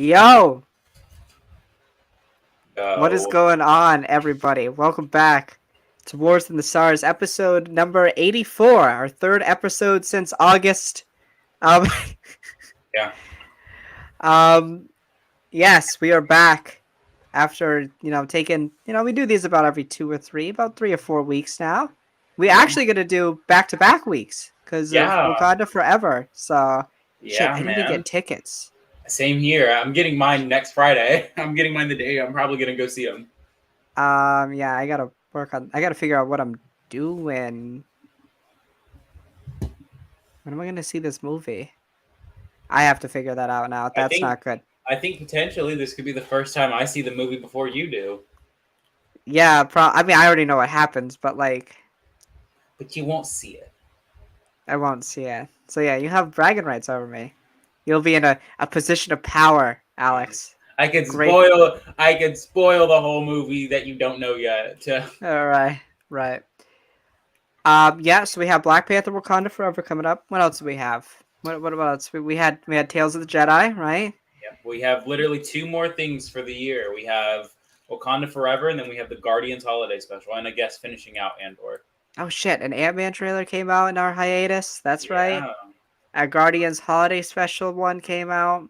Yo, what is Go. going on, everybody? Welcome back to Wars in the Stars, episode number 84, our third episode since August. Um, Yeah. um, yes, we are back after, taking, we do these about every about 3 or 4 weeks now. We're Yeah. actually going to do back-to-back weeks because of Yeah. Wakanda Forever. So, shit, Yeah, I need to get man. tickets. Same here. I'm getting mine next Friday. I'm getting mine the day I'm probably gonna go see them. Yeah, I gotta figure out what I'm doing. When am I gonna see this movie? I have to figure that out now. I That's think not good. I think potentially this could be the first time I see the movie before you do. Yeah, I mean, I already know what happens, but like, But you won't see it. I won't see it. So yeah, you have bragging rights over me. You'll be in a position of power, Alex. Great. I could spoil the whole movie that you don't know yet. All right, right. Yeah. So we have Black Panther: Wakanda Forever coming up. What else do we have? What else? We had Tales of the Jedi, right? Yeah. We have literally two more things for the year. We have Wakanda Forever, and then we have the Guardians Holiday Special, and I guess finishing out Andor. Oh shit! An Ant-Man trailer came out in our hiatus. That's right. Yeah. Our Guardians Holiday Special one came out.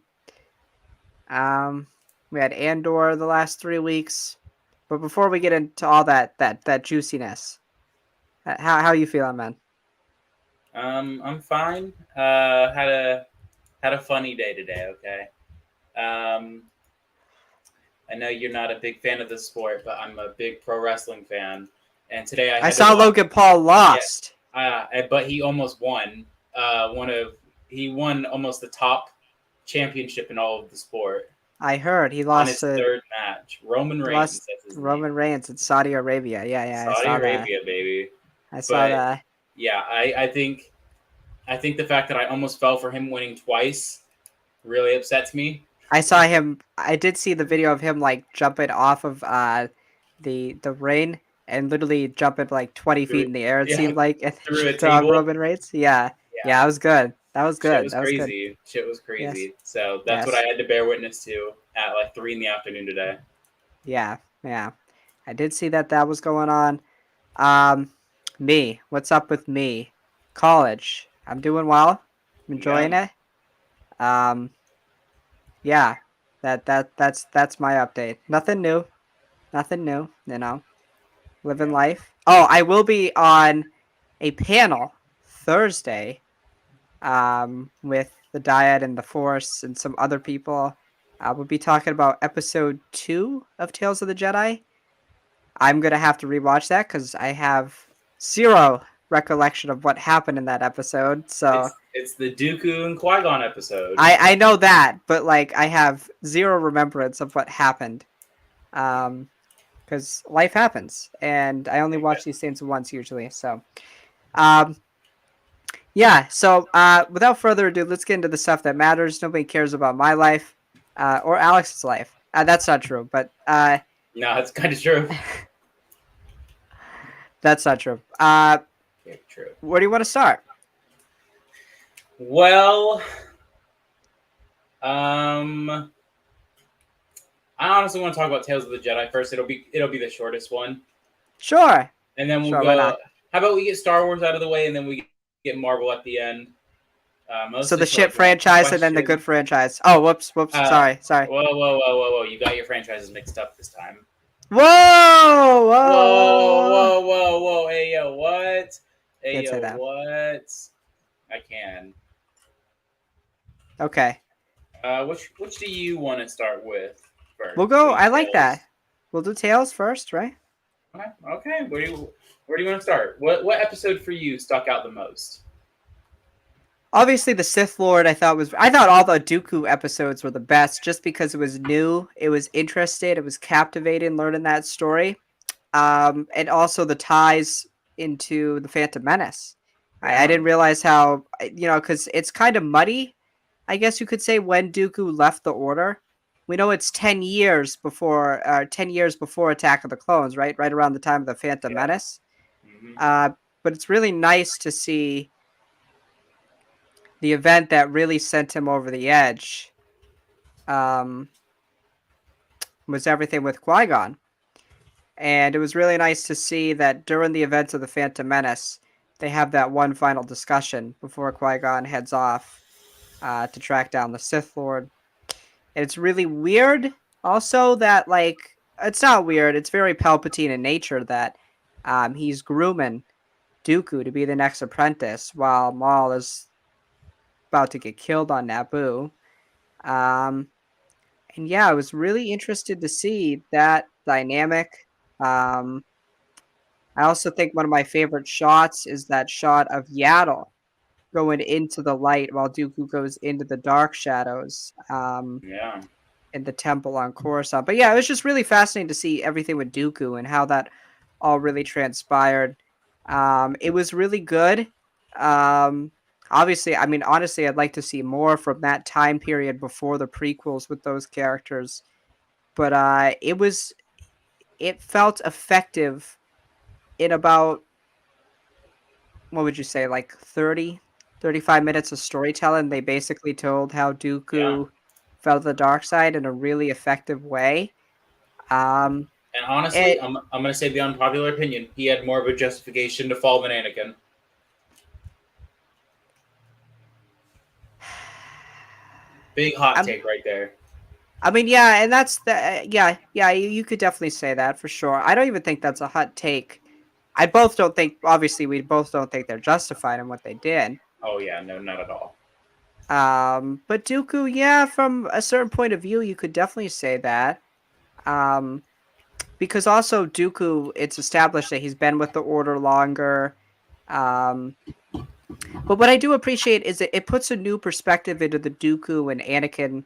Um, we had Andor the last 3 weeks. But before we get into all that juiciness, how you feeling, man? I'm fine. Had a funny day today. Okay. Um, I know you're not a big fan of the sport, but I'm a big pro wrestling fan. And today I I had to saw watch. Logan Paul Yeah. lost. But he almost won. He won almost the top championship in all of the sport I heard he on lost his to third match. Roman he Reigns, lost that's his name. Roman Reigns in Saudi Arabia. Yeah, yeah, I Saudi saw that. Arabia, baby. I saw But that. yeah, I think the fact that I almost fell for him winning twice really upsets me. I saw him. I did see the video of him like jumping off of the ring and literally jumping like 20 feet Through in the air. It yeah, seemed like through a to table. Roman Reigns. Yeah, yeah, Yeah. that was good. That was Shit good. was That was good. crazy. Shit was Yes, crazy. So that's what I yes, had to bear witness to at like 3 in the afternoon today. yeah, yeah. I did see that was going on. Um, me. What's up with me? College. I'm doing well. I'm Yeah. enjoying it. Um, yeah. That's my update. Nothing new. Nothing new. Living Yeah. life. Oh, I will be on a panel Thursday. With the Dyad and the Force and some other people. We'll be talking about episode 2 of Tales of the Jedi. I'm gonna have to rewatch that because I have zero recollection of what happened in that episode. So It's the Dooku and Qui Gon episode. I know that, but like I have zero remembrance of what happened. Because life happens, and I only watch these things once usually. So, um, yeah. So, without further ado, let's get into the stuff that matters. Nobody cares about my life, or Alex's life. That's not true, but No, it's kind of true. that's not true. Yeah, true. Where do you want to start? Well, um, I honestly want to talk about Tales of the Jedi first. It'll be the shortest one, Sure, and then we'll sure. Why go. not? How about we get Star Wars out of the way, and then we get Marvel at the end, So mostly the for shit like random franchise and then the questions. good franchise. Oh, whoops, whoops. Uh, Sorry. whoa! You got your franchises mixed up this time. Whoa, whoa. Whoa! Hey yo, what? Hey Can't say yo, that. what? I can. Okay, Which do you want to start with we'll first go. between I like that. Tales? We'll do tails first, right? Okay. Where do you want to start? What episode for you stuck out the most? Obviously, the Sith Lord. I thought all the Dooku episodes were the best, just because it was new, it was interesting, it was captivating learning that story. And also the ties into the Phantom Menace. I Yeah. didn't realize how because it's kind of muddy. I guess you could say when Dooku left the Order. We know it's 10 years before Attack of the Clones, right? Right around the time of the Phantom Yeah. Menace. Hmm. But it's really nice to see the event that really sent him over the edge. um, was everything with Qui-Gon. And it was really nice to see that during the events of the Phantom Menace, they have that one final discussion before Qui-Gon heads off to track down the Sith Lord. And it's really weird also that, like, it's not weird, it's very Palpatine in nature that he's grooming Dooku to be the next apprentice while Maul is about to get killed on Naboo. Um, and yeah, I was really interested to see that dynamic. Um, I also think one of my favorite shots is that shot of Yaddle going into the light while Dooku goes into the dark shadows Yeah. in the temple on Coruscant. But yeah, it was just really fascinating to see everything with Dooku and how that all really transpired. It was really good. Um, Obviously, I mean, honestly, I'd like to see more from that time period before the prequels with those characters. But it felt effective in about, what would you say, like 35 minutes of storytelling. They basically told how Yeah. Dooku fell to the dark side in a really effective way. Um, And honestly, it I'm gonna say the unpopular opinion. He had more of a justification to fall than Anakin. Big hot I'm take right there. I mean, yeah, and that's the yeah, you could definitely say that for sure. I don't even think that's a hot take. I both don't think obviously we both don't think they're justified in what they did. Oh yeah, no, not at all. But Dooku, yeah, from a certain point of view, you could definitely say that. Um, because also Dooku, it's established that he's been with the Order longer. Um, but what I do appreciate is it puts a new perspective into the Dooku and Anakin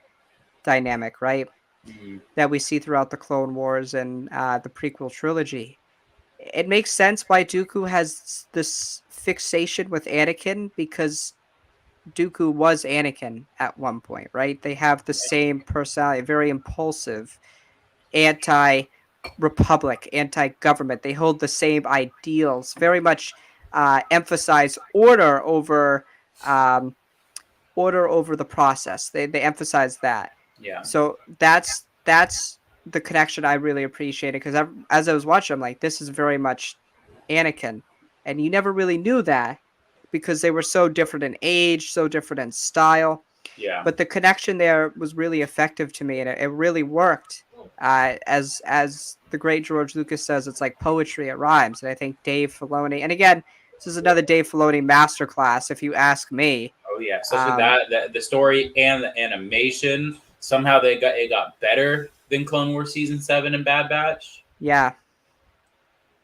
dynamic, right? Mhm. That we see throughout the Clone Wars and the prequel trilogy. It makes sense why Dooku has this fixation with Anakin because Dooku was Anakin at one point, right? They have the same personality, very impulsive, anti republic, anti government. They hold the same ideals, very much emphasize um, order over the process. They emphasize that. Yeah. So that's the connection I really appreciated because as I was watching, I'm like, this is very much Anakin, and you never really knew that because they were so different in age, so different in style. Yeah. But the connection there was really effective to me, and it really worked. As the great George Lucas says, it's like poetry. It rhymes, and I think Dave Filoni. And again, this is another Dave Filoni masterclass, if you ask me. Oh yeah. Especially Um, the story and the animation. Somehow it got better than Clone Wars season 7 and Bad Batch. yeah,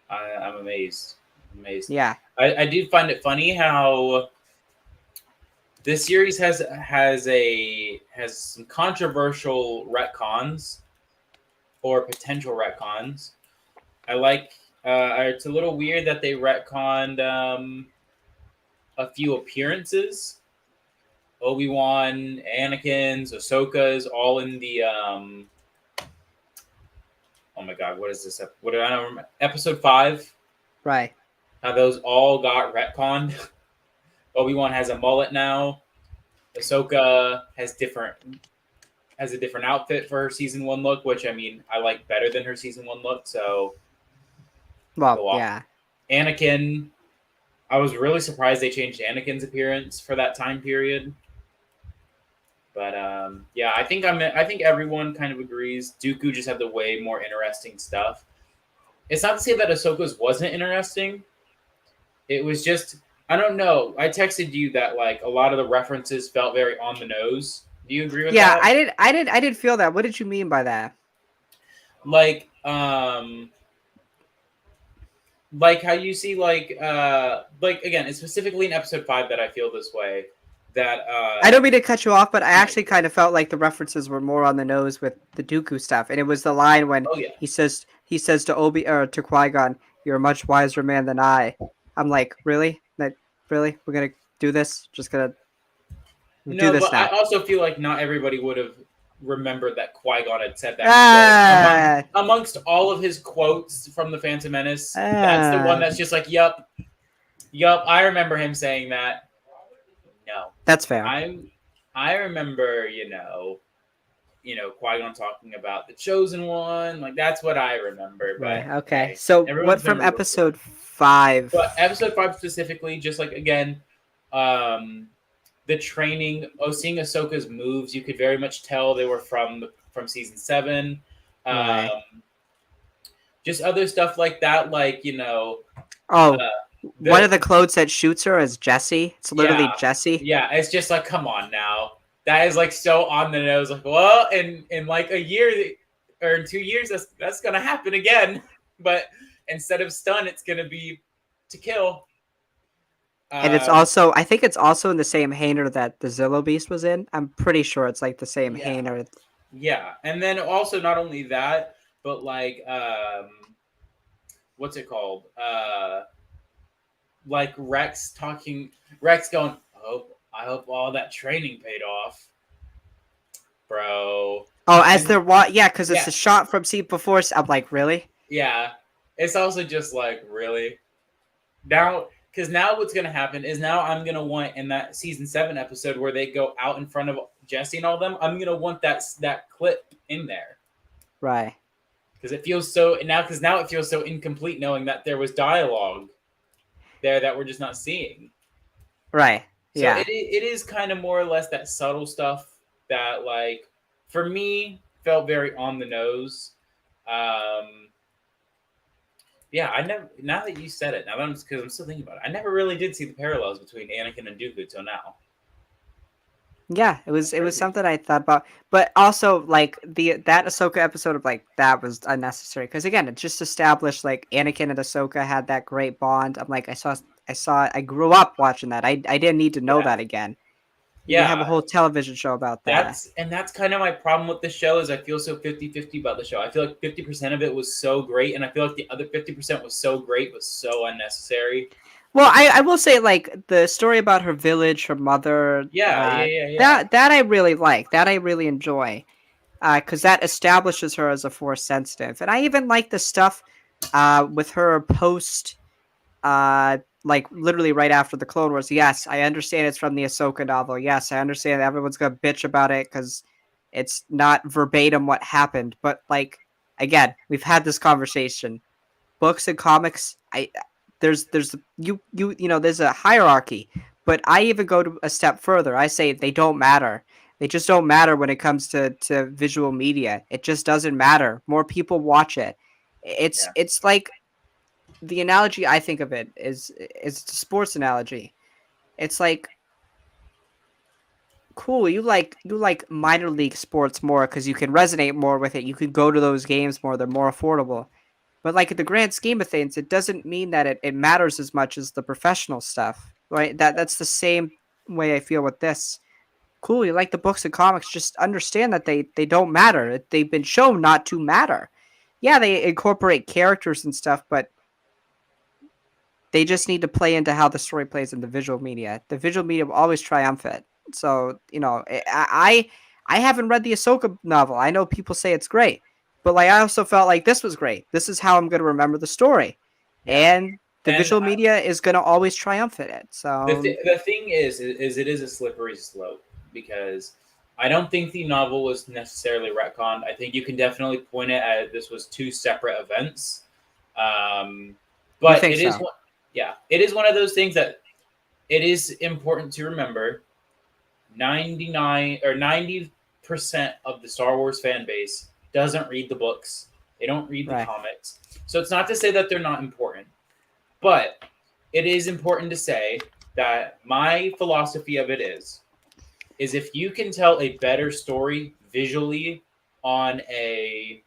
I'm amazed. Amazed. yeah, I do find it funny how this series has some controversial retcons or potential retcons. I like. It's a little weird that they retconned a few appearances. Obi-Wan, Anakin's, Ahsoka's, all in the oh my god, what is this? What did I don't remember? Episode 5. right. How those all got retconned. Obi-Wan has a mullet now. Ahsoka has a different outfit for her season 1 look, which I mean I like better than her season 1 look. So Well, go off. yeah, Anakin, I was really surprised they changed Anakin's appearance for that time period. But yeah, I think everyone kind of agrees. Dooku just had the way more interesting stuff. It's not to say that Ahsoka's wasn't interesting. It was just I don't know. I texted you that like a lot of the references felt very on the nose. Do you agree with yeah. that? I did feel that. What did you mean by that? Like like how you see like again, it's specifically in episode 5 that I feel this way. That I don't mean to cut you off, but I no, actually kind of felt like the references were more on the nose with the Dooku stuff, and it was the line when oh yeah, he says to Obi or to Qui Gon, "You're a much wiser man than I." I'm like, really? That really? We're gonna do this? Just gonna do no, this but I now? also feel like not everybody would have remembered that Qui Gon had said that quote Ah, amongst all of his quotes from the Phantom Menace. That's the one ah. that's just like, yup, I remember him saying that. No, That's fair. I remember, Qui-Gon talking about the chosen one. Like that's what I remember. But Right. Okay. hey, So what everyone's from memory works episode different. 5? But episode 5 specifically, just like again, um, the training. Oh, seeing Ahsoka's moves, you could very much tell they were from season 7. Right. Um, just other stuff like that, like Oh, one the of the clothes that shoots her is Jesse. It's yeah, literally Jesse. yeah. It's just like, come on now, that is like so on the nose. Like, well, in like a year or in 2 years, that's gonna happen again. But instead of stun, it's gonna be to kill. And it's Um, also, I think it's also in the same hangar that the Zillo Beast was in. I'm pretty sure it's like the same yeah, hangar. yeah, and then also not only that, but like what's it called? Like Rex going, I hope all that training paid off, bro. Oh, as And they're yeah, because it's yeah, a shot from seat before. I'm like, really? yeah. It's also just like really now because now what's gonna happen is now I'm gonna want in that season 7 episode where they go out in front of Jesse and all them. I'm gonna want that clip in there Right. because it feels so now because now it feels so incomplete knowing that there was dialogue there that we're just not seeing. Right. So Yeah. it is kind of more or less that subtle stuff that like for me felt very on the nose. Um, yeah, I never. Now that you said it, now that because I'm still thinking about it, I never really did see the parallels between Anakin and Dooku till now. Yeah, That's it was crazy. something I thought about, but also like that Ahsoka episode of like that was unnecessary because again, it just established like Anakin and Ahsoka had that great bond. I'm like, I grew up watching that. I didn't need to know Yeah, that again. We have yeah. a whole television show about that. That's kind of my problem with the show is I feel so 50-50 about the show. I feel like 50% of it was so great, and I feel like the other 50% was so great but so unnecessary. Well, I will say like the story about her village, her mother, Yeah, yeah, yeah, yeah, that I really like. That I really enjoy. Because that establishes her as a force sensitive, and I even like the stuff with her post like literally right after the Clone Wars. Yes, I understand it's from the Ahsoka novel. Yes, I understand everyone's gonna bitch about it because it's not verbatim what happened. But like again, we've had this conversation. Books and comics, there's there's a hierarchy. But I even go to a step further. I say they don't matter. They just don't matter when it comes to visual media. It just doesn't matter. More people watch it. yeah, It's like the analogy I think of it is a sports analogy. It's like cool. You like minor league sports more because you can resonate more with it. You can go to those games more. They're more affordable. But like in the grand scheme of things, it doesn't mean that it matters as much as the professional stuff. Right? That's the same way I feel with this. Cool. You like the books and comics. Just understand that they don't matter. They've been shown not to matter. Yeah, they incorporate characters and stuff, but they just need to play into how the story plays in the visual media. The visual media will always triumphant. So I haven't read the Ahsoka novel. I know people say it's great, but like I also felt like this was great. This is how I'm going to remember the story, yeah. and the And visual media is going to always triumph in it. So the thing is it is a slippery slope because I don't think the novel was necessarily retconned. I think you can definitely point it at this was two separate events. Um, you but think it is so? one, yeah, it is one of those things that it is important to remember. 90% of the Star Wars fan base doesn't read the books. They don't read the Right. comics. So it's not to say that they're not important, but it is important to say that my philosophy of it is if you can tell a better story visually on a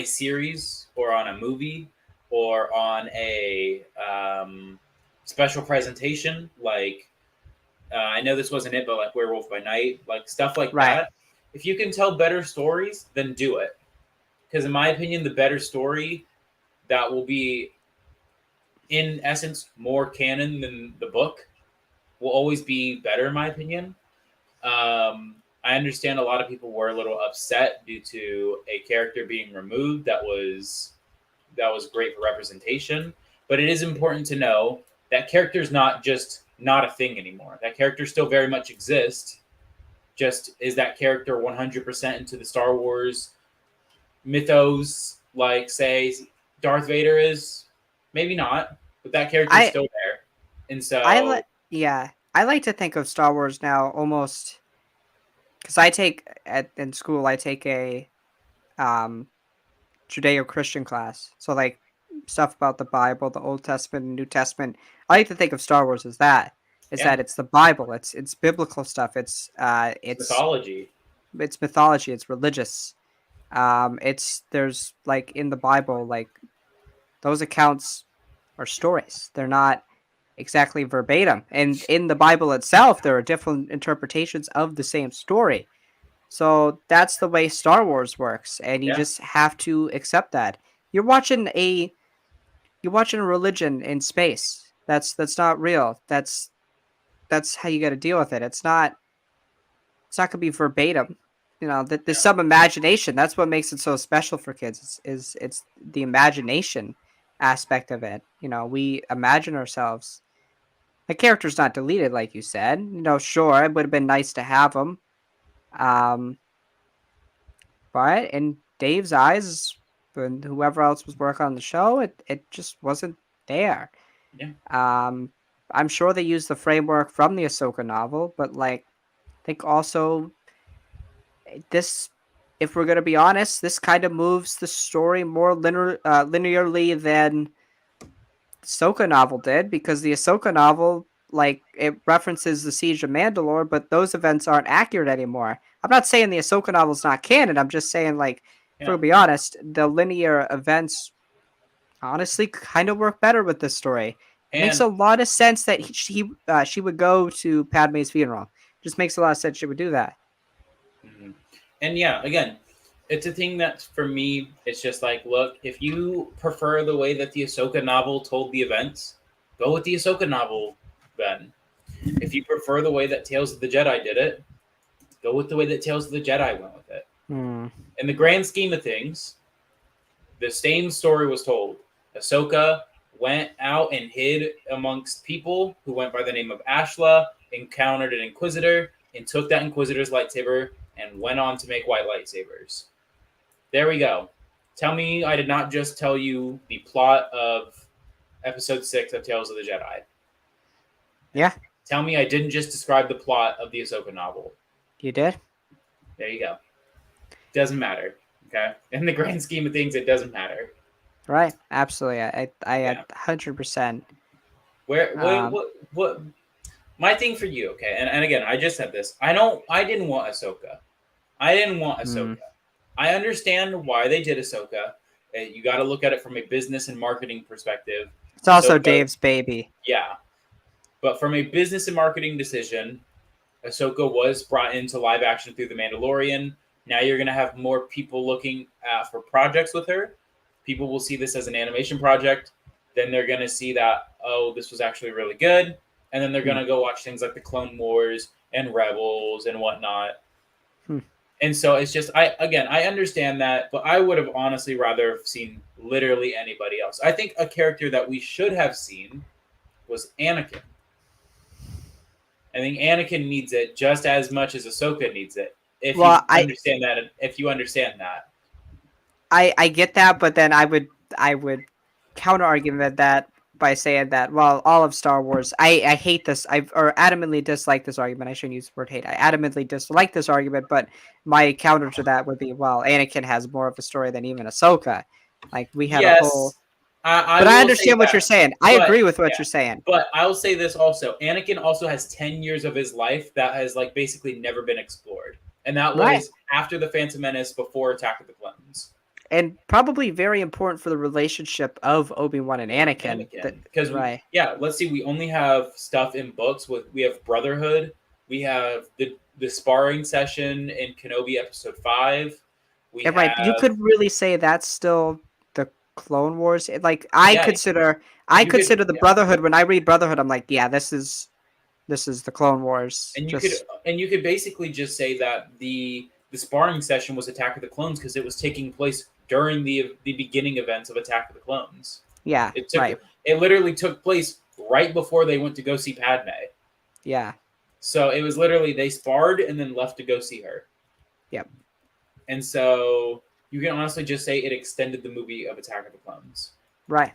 series or on a movie or on a special presentation like I know this wasn't it, but like Werewolf by Night, like stuff like Right. that. If you can tell better stories, then do it. Because in my opinion, the better story that will be in essence more canon than the book will always be better in my opinion. I understand a lot of people were a little upset due to a character being removed that was great for representation, but it is important to know that character is not just not a thing anymore. That character still very much exists. Just is that character 100% into the Star Wars mythos, like say Darth Vader is? Maybe not, but that character is I still there, and I so like yeah, I like to think of Star Wars now almost because I take at in school I take a um Judeo-Christian class. So like stuff about the Bible, the Old Testament and New Testament. I like to think of Star Wars as that. Is yeah, that it's the Bible, it's biblical stuff, it's mythology. it's mythology, it's religious. It's there's like in the Bible, like those accounts are stories. They're not exactly verbatim. And in the Bible itself, there are different interpretations of the same story. So that's the way Star Wars works, and you Yeah, just have to accept that. You're watching a you're watching a religion in space. That's not real. That's how you got to deal with it. It's not gonna be verbatim. You know, that there's yeah, some imagination. That's what makes it so special for kids. Is it's the imagination aspect of it. You know, we imagine ourselves. The character's not deleted, like you said. You know, sure, it would have been nice to have them. Um, but in Dave's eyes, and whoever else was working on the show, it just wasn't there. yeah, Um, I'm sure they used the framework from the Ahsoka novel, but like, I think also this, if we're gonna be honest, this kind of moves the story more linearly than the Ahsoka novel did, because the Ahsoka novel, like, it references the Siege of Mandalore, but those events aren't accurate anymore. I'm not saying the Ahsoka novel's not canon. I'm just saying, like, if we're yeah. gonna be honest, the linear events honestly kind of work better with this story. It makes And a lot of sense that she would go to Padme's funeral. Just makes a lot of sense she would do that. mhm. And yeah, again, it's a thing that for me, it's just like, look, if you prefer the way that the Ahsoka novel told the events, go with the Ahsoka novel. Then, if you prefer the way that Tales of the Jedi did it, go with the way that Tales of the Jedi went with it. Hmm. In the grand scheme of things, the same story was told. Ahsoka went out and hid amongst people who went by the name of Ashla, encountered an Inquisitor, and took that Inquisitor's lightsaber and went on to make white lightsabers. There we go. Tell me I did not just tell you the plot of episode 6 of Tales of the Jedi. Yeah, Tell me I didn't just describe the plot of the Ahsoka novel. you did. There you go. Doesn't matter. Okay? In the grand scheme of things, it doesn't matter. Right. Absolutely. I had Yeah. 100%. Where Um, what my thing for you, okay, and again, I just said this. I didn't want Ahsoka. I didn't want hmm. Ahsoka. I understand why they did Ahsoka. You got to look at it from a business and marketing perspective. It's also Ahsoka, Dave's baby. yeah, but from a business and marketing decision, Ahsoka was brought into live action through The Mandalorian. Now you're going to have more people looking for projects with her. People will see this as an animation project. Then they're going to see that, oh, this was actually really good. And then they're Hmm. going to go watch things like the Clone Wars and Rebels and whatnot. Hmm. And so it's just, I understand that, but I would have honestly rather have seen literally anybody else. I think a character that we should have seen was Anakin. I think Anakin needs it just as much as Ahsoka needs it. If you Well, understand that, if you understand that, I get that, but then I would counter argument that by saying that, well, all of Star Wars, I hate this. I or adamantly dislike this argument. I shouldn't use the word hate. I adamantly dislike this argument, but my counter to that would be, well, Anakin has more of a story than even Ahsoka. Like we had a whole, yes, I but I will say understand what you're that. saying. I But agree with what yeah, you're saying. but I will say this also: Anakin also has 10 years of his life that has like basically never been explored, and that Right. was after the Phantom Menace, before Attack of the Clones. And probably very important for the relationship of Obi-Wan and And Anakin. That Anakin, because right. yeah, let's see, we only have stuff in books. We have Brotherhood, we have the sparring session in Kenobi episode 5, we Yeah, right. You have could really say that's still the Clone Wars. Like yeah, I you could consider the yeah, Brotherhood. When I read Brotherhood, I'm like, yeah, this is the Clone Wars. and Just you could basically just say that the sparring session was Attack of the Clones because it was taking place during the beginning events of Attack of the Clones. yeah, It took right. it literally took place right before they went to go see Padme. Yeah. So it was literally they sparred and then left to go see her. Yep. And so you can honestly just say it extended the movie of Attack of the Clones. Right.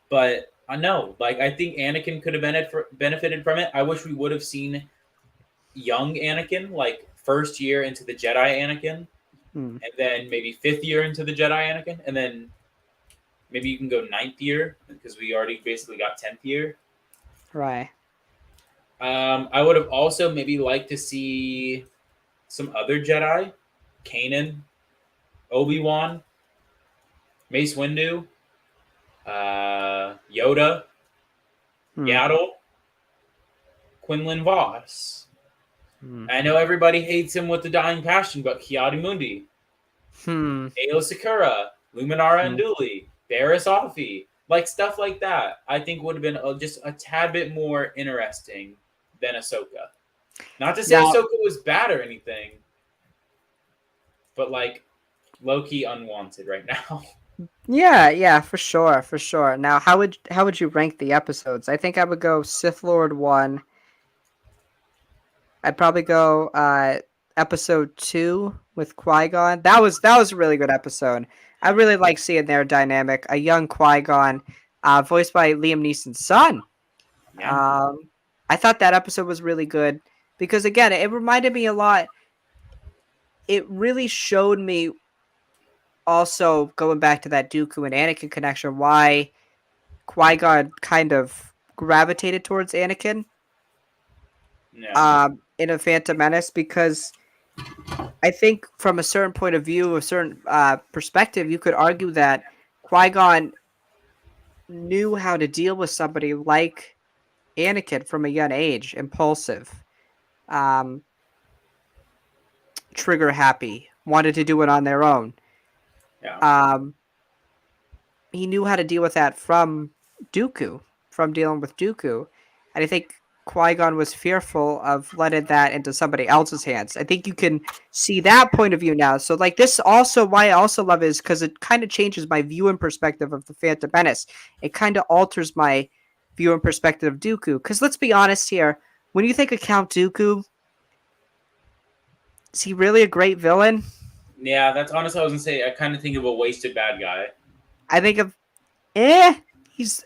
But I know, like I think Anakin could have benefited from it. I wish we would have seen young Anakin, like first year into the Jedi Anakin, Hmm. and then maybe fifth year into the Jedi Anakin, and then maybe you can go ninth year because we already basically got 10th year. Right. I would have also maybe liked to see some other Jedi, Kanan, Obi-Wan, Mace Windu, Yoda, Hmm. Yaddle, Quinlan Voss. Hmm. I know everybody hates him with the dying passion, but Ki-Adi-Mundi, Hmm. Aayla Secura, Luminara Hmm. Unduli, Barriss Offee, like stuff like that, I think would have been just a tad bit more interesting than Ahsoka. Not to say Now, Ahsoka was bad or anything, but like low key unwanted right now. yeah, yeah, for sure, for sure. Now, how would you rank the episodes? I think I would go Sith Lord 1. I'd probably go episode 2 with Qui-Gon. That was a really good episode. I Yeah, really like seeing their dynamic. A young Qui-Gon, voiced by Liam Neeson's son. yeah, Um, I thought that episode was really good because again, it reminded me a lot. It really showed me also going back to that Dooku and Anakin connection, why Qui-Gon kind of gravitated towards Anakin yeah, in a Phantom Menace, because I think from a certain point of view, a certain perspective, you could argue that Qui-Gon knew how to deal with somebody like Anakin from a young age, impulsive, um, trigger happy, wanted to do it on their own. yeah, Um, he knew how to deal with that from Dooku, from dealing with Dooku. And I think Qui-Gon was fearful of letting that into somebody else's hands. I think you can see that point of view now. So like this also, why I also love it is because it kind of changes my view and perspective of the Phantom Menace. It kind of alters my view and perspective of Dooku. Because let's be honest here, when you think of Count Dooku, is he really a great villain? yeah. That's honestly, I was gonna say. I kind of think of a wasted bad guy. I think of eh, he's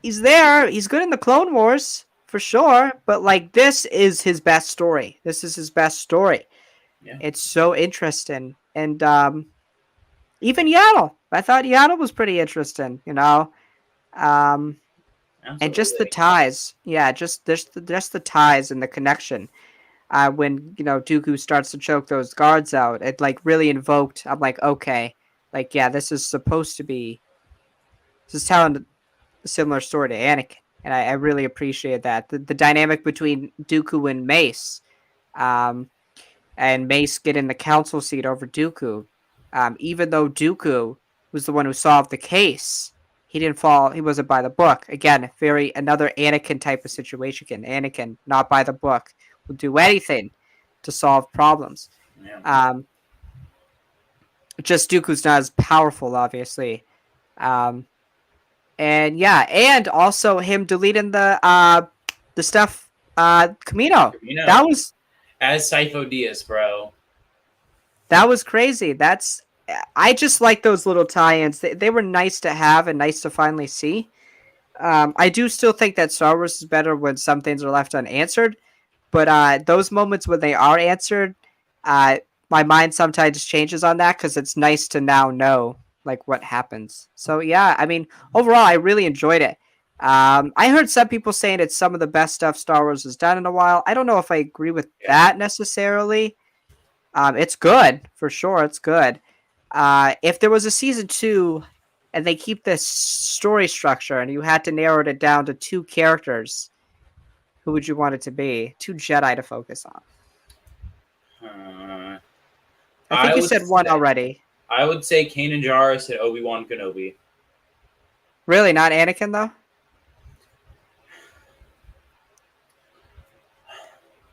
he's there. He's good in the Clone Wars for sure, but like this is his best story. This is his best story. Yeah, It's so interesting, and even Yaddle. I thought Yaddle was pretty interesting. Um, and just the absolutely. ties. Yeah, just the ties and the connection. When Dooku starts to choke those guards out, it like really invoked. I'm like, okay, like yeah, this is supposed to be. This is telling a similar story to Anakin, and I really appreciate that the dynamic between Dooku and Mace, um, and Mace getting the council seat over Dooku, even though Dooku was the one who solved the case. He didn't fall. He wasn't by the book. Again, very another Anakin type of situation. Anakin, not by the book, will do anything to solve problems. Yeah, Um, just Dooku's not as powerful, obviously. Um, and yeah, and also him deleting the stuff Camino. you That know, was as Sifo Dyas, bro. that was crazy. That's I just like those little tie-ins. They were nice to have and nice to finally see. I do still think that Star Wars is better when some things are left unanswered, but those moments when they are answered, uh, my mind sometimes changes on that because it's nice to now know like what happens. So yeah, I mean, overall, I really enjoyed it. I heard some people saying it's some of the best stuff Star Wars has done in a while. I don't know if I agree with Yeah, that necessarily. It's good for sure. It's good. If there was a season 2 and they keep this story structure and you had to narrow it down to two characters, who would you want it to be? Two Jedi to focus on. uh, I think I you would said one say already. I would say Kanan Jarrus and Obi Wan Kenobi. Really, not Anakin though.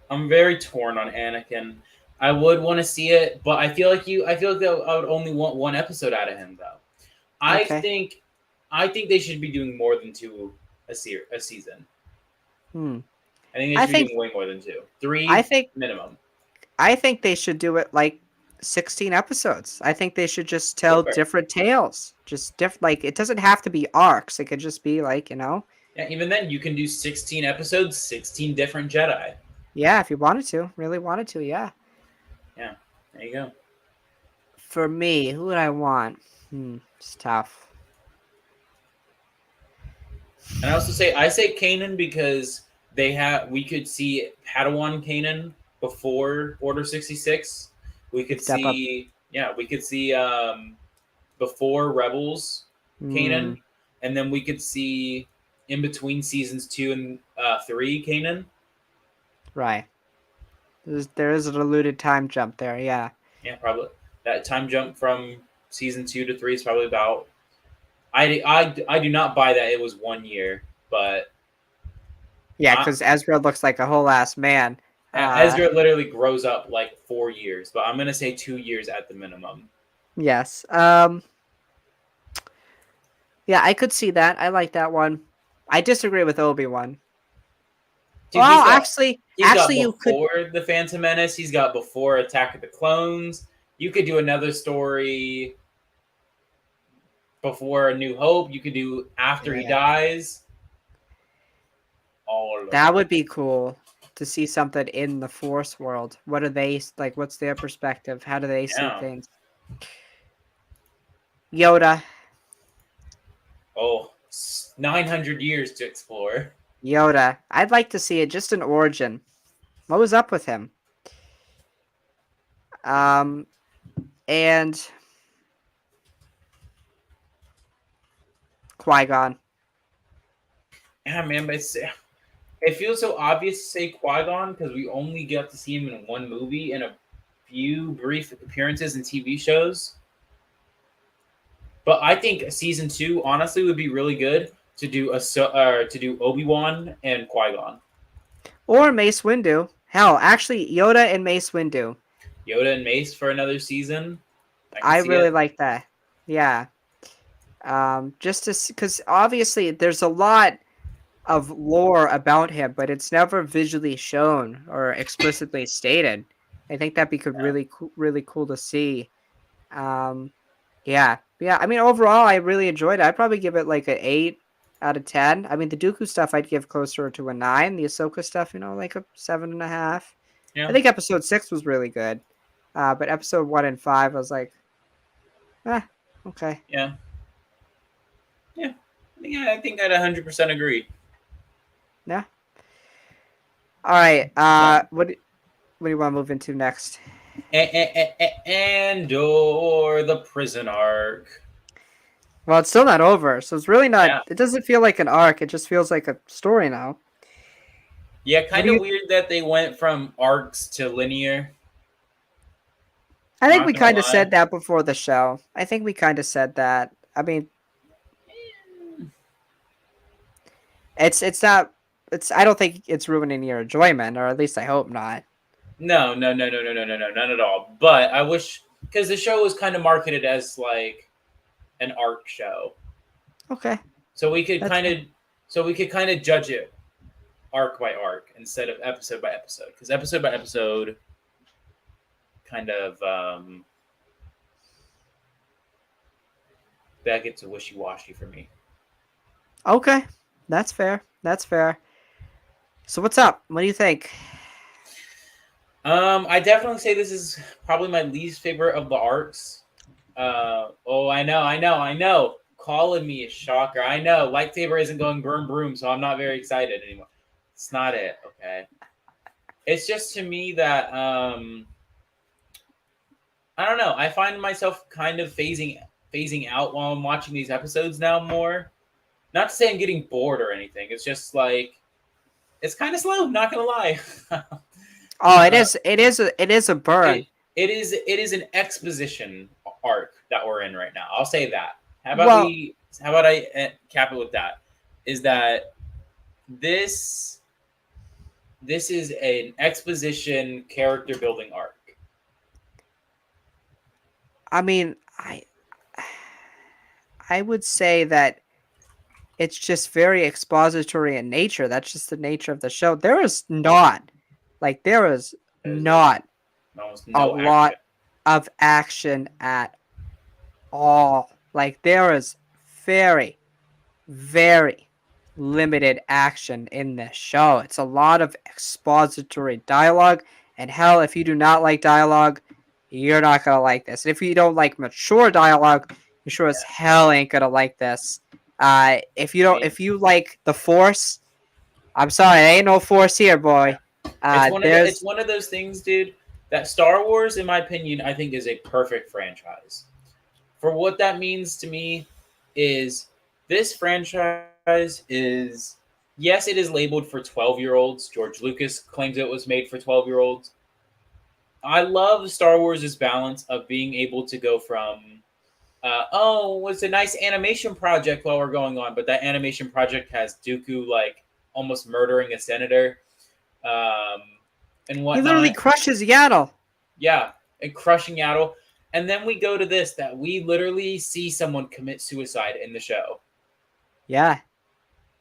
I'm very torn on Anakin. I would want to see it, but I feel like you. I feel like I would only want one episode out of him, though. I Okay. think, I think they should be doing more than two a season. Hmm. I think they I should be think doing way more than two, I three think minimum. I think they should do it like 16 episodes. I think they should just Go tell for it. different tales. Just like it doesn't have to be arcs. It could just be like, Yeah, even then you can do 16 episodes, 16 different Jedi. yeah, if you wanted to, really wanted to, yeah. Yeah, there you go. For me, who would I want? It's tough. And I say Kanan because we could see Padawan Kanan before Order 66. We Could could step up. see before Rebels Hmm, Kanan, and then we could see in between seasons 2 and 3 Kanan. right. There is an alluded time jump there, yeah. Yeah, probably that time jump from season 2 to 3 is probably about. I do not buy that it was 1 year, but Yeah, I, because Ezra looks like a whole ass man. Ezra literally grows up like 4 years, but I'm gonna say 2 years at the minimum. Yes. Yeah, I could see that. I like that one. I disagree with Obi-Wan. Dude, Well, actually, you could. before the Phantom Menace. He's got before Attack of the Clones. You could do another story before A New Hope. You could do after he Yeah, dies. All of that it. would be cool to see something in the Force world. What are they like? What's their perspective? How do they see Yeah. things? Yoda, Oh, 900 years to explore. Yoda. I'd like to see it just an origin. What was up with him? Um, and Qui-Gon. Yeah, man, but it feels so obvious to say Qui-Gon because we only got to see him in one movie and a few brief appearances in TV shows. But I think season 2 honestly would be really good to do to do Obi-Wan and Qui-Gon. Or Mace Windu. Hell, actually, Yoda and Mace Windu. Yoda and Mace for another season. I can I see really it. like that. Yeah. Just to because obviously there's a lot of lore about him, but it's never visually shown or explicitly stated. I think that'd be Yeah. really cool to see. Um, yeah. I mean, overall, I really enjoyed it. I'd probably give it like an 8 out of 10. I mean, the Dooku stuff I'd give closer to a 9. The Ahsoka stuff, like a 7.5. I Yeah. think episode 6 was really good. But episode 1 and 5, I was like, eh, okay. Yeah. Yeah. Yeah, I think I'd 100% agree. Yeah. All right. Yeah. What do you want to move into next? Andor, the prison arc. Well, it's still not over, so it's really not. Yeah. It doesn't feel like an arc. It just feels like a story now. Yeah, What kind do of you? weird that they went from arcs to linear. I think Not we gonna kind of lie. said that before the show. I think we kind of said that. I mean, it's not. It's. I don't think it's ruining your enjoyment, or at least I hope not. No, none at all. But I wish because the show was kind of marketed as like an arc show, Okay, so we could that's kind fair. of judge it arc by arc instead of episode by episode because episode by episode kind of that gets a wishy washy for me. Okay, that's fair. That's fair. So what's up? What do you think? I definitely say this is probably my least favorite of the arcs. Oh, I know. Calling me a shocker. I know. Lightsaber isn't going broom broom, so I'm not very excited anymore. It's not it. Okay. It's just to me that I don't know. I find myself kind of phasing out while I'm watching these episodes now more. Not to say I'm getting bored or anything. It's just like it's kind of slow. Not gonna lie. Oh, it uh, is. It is a it burn. it is an exposition arc that we're in right now. I'll say that. Well, How about I cap it with that? Is that this this is an exposition character building arc. I mean, I would say that it's just very expository in nature. That's just the nature of the show. There is There's like not almost a no action. lot of action at all. Like there is very, very limited action in this show. It's a lot of expository dialogue, and hell, if you do not like dialogue, you're not gonna like this. And if you don't like mature dialogue, you sure as Yeah, hell ain't gonna like this. I mean, If you like the Force, I'm sorry, there ain't no Force here, boy. it's There's one of those things, dude. That Star Wars, in my opinion, I think is a perfect franchise. For what that means to me is this franchise is, yes, it is labeled for 12-year-olds. George Lucas claims it was made for 12-year-olds. I love Star Wars' balance of being able to go from, oh, it's a nice animation project while we're going on, but that animation project has Dooku like almost murdering a senator, um, and he literally whatnot. crushes Yaddle. Yeah, and crushing Yaddle. And then we go to this that we literally see someone commit suicide in the show. Yeah,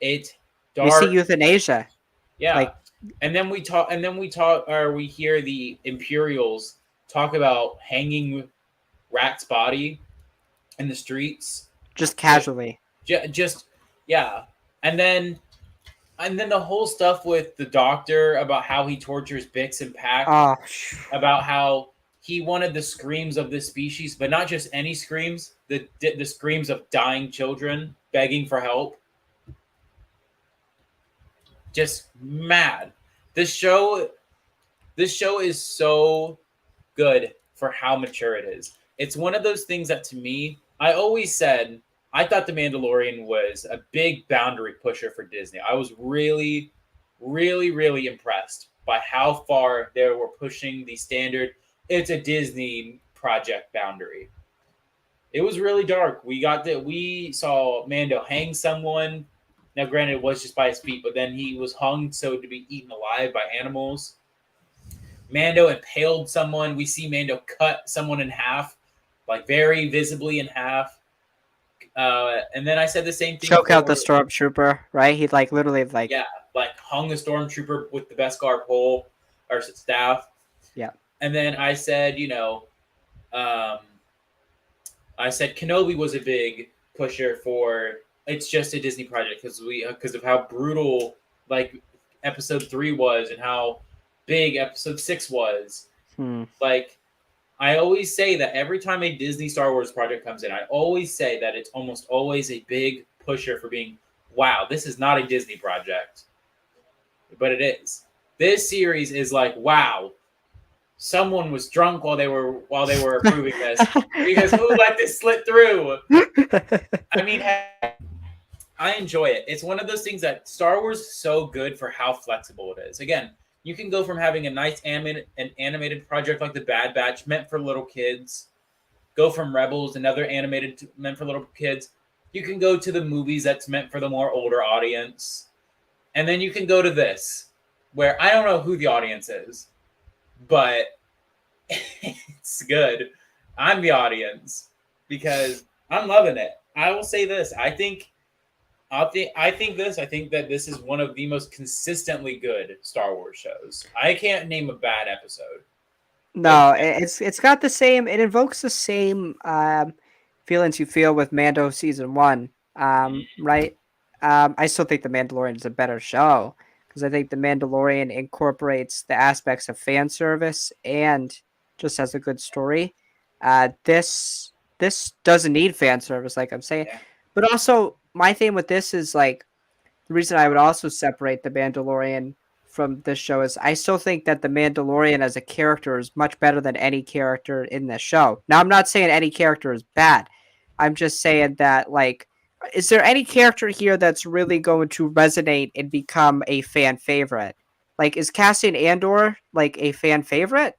It's we see dark. euthanasia. Yeah. Like Or we hear the Imperials talk about hanging Rat's body in the streets. just With casually. just yeah. And then the whole stuff with the doctor about how he tortures Bix and Pack, Oh, about how he wanted the screams of this species, but not just any screams, the screams of dying children begging for help. Just mad. This show this show is so good for how mature it is. It's one of those things that to me, I always said I thought The Mandalorian was a big boundary pusher for Disney. I was really, really, really impressed by how far they were pushing the standard. It's a Disney project boundary. It was really dark. We saw Mando hang someone. Now, granted, it was just by his feet, but then he was hung so to be eaten alive by animals. Mando impaled someone. We see Mando cut someone in half, like very visibly in half. And then I said the same thing choke out the for, stormtrooper, right? He'd like literally like yeah, like hung the stormtrooper with the Beskar pole or staff. yeah. And then I said, um, I said Kenobi was a big pusher for it's just a Disney project because of how brutal like episode 3 was and how big episode 6 was. Hmm. Like I always say that every time a Disney Star Wars project comes in, I always say that it's almost always a big pusher for being, wow, this is not a Disney project, but it is. This series is like, wow, someone was drunk while they were approving this because who let this slip through? I mean, I enjoy it. It's one of those things that Star Wars is so good for how flexible it is. Again, you can go from having a nice animated project like The Bad Batch meant for little kids, go from Rebels, another animated meant for little kids. You can go to the movies that's meant for the more older audience. And then you can go to this, where I don't know who the audience is, but it's good. I'm the audience because I'm loving it. I will say this. I think that this is one of the most consistently good Star Wars shows. I can't name a bad episode. No, it's got the same. It invokes the same feelings you feel with Mando season one. Right. I still think the Mandalorian is a better show because I think the Mandalorian incorporates the aspects of fan service and just has a good story. This doesn't need fan service, like I'm saying, Yeah, but also my thing with this is like the reason I would also separate the Mandalorian from this show is I still think that the Mandalorian as a character is much better than any character in this show. Now, I'm not saying any character is bad. I'm just saying that, like, is there any character here that's really going to resonate and become a fan favorite? Like, is Cassian Andor like a fan favorite?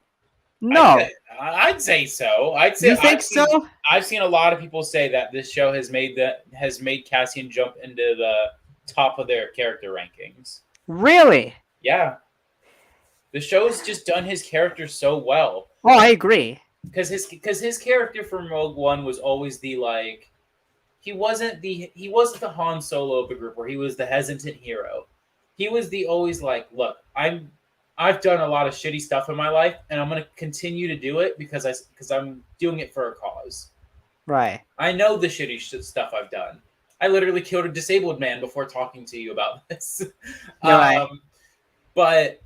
I'd No. say I'd say so. You think so? I've seen a lot of people say that this show has made Cassian jump into the top of their character rankings. Really? Yeah, the show's just done his character so well Oh, I agree. because his character from Rogue One was always the like he wasn't the Han Solo of the group where he was the hesitant hero. He was the always like, look, I've done a lot of shitty stuff in my life, and I'm gonna continue to do it because I'm doing it for a cause. Right. I know the shitty stuff I've done. I literally killed a disabled man before talking to you about this. You're right. But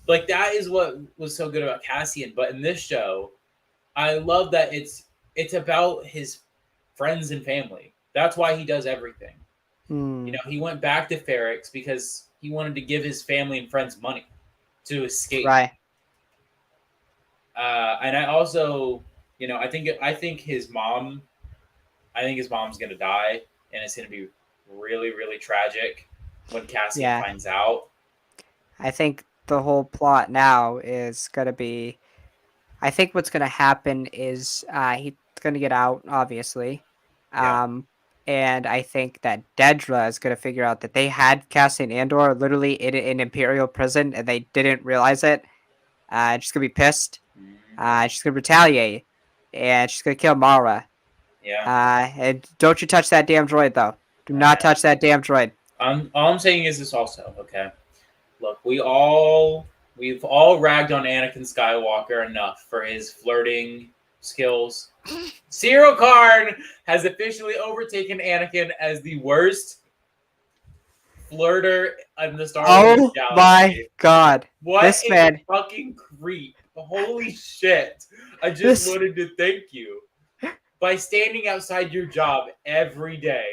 like that is what was so good about Cassian. But in this show, I love that it's about his friends and family. That's why he does everything. You Hmm. know, he went back to Ferrex because he wanted to give his family and friends money to escape. Right. And I also, I think his mom's gonna die, and it's gonna be really, really tragic when Cassian Yeah. finds out. I think the whole plot now is gonna be. I think what's gonna happen is he's gonna get out, obviously, Yeah. um, and I think that Dedra is gonna figure out that they had Cassian Andor literally in an Imperial prison and they didn't realize it. She's gonna be pissed. Hmm. She's gonna retaliate, and she's gonna kill Mara. Yeah. And don't you touch that damn droid, though. Do not touch that damn droid. All I'm saying is this also, okay? Look, we've all ragged on Anakin Skywalker enough for his flirting skills. Cyril Karn has officially overtaken Anakin as the worst flirter in the Star Wars Oh my galaxy. god. What This a man, fucking creep. Holy shit. I just this wanted to thank you by standing outside your job every day,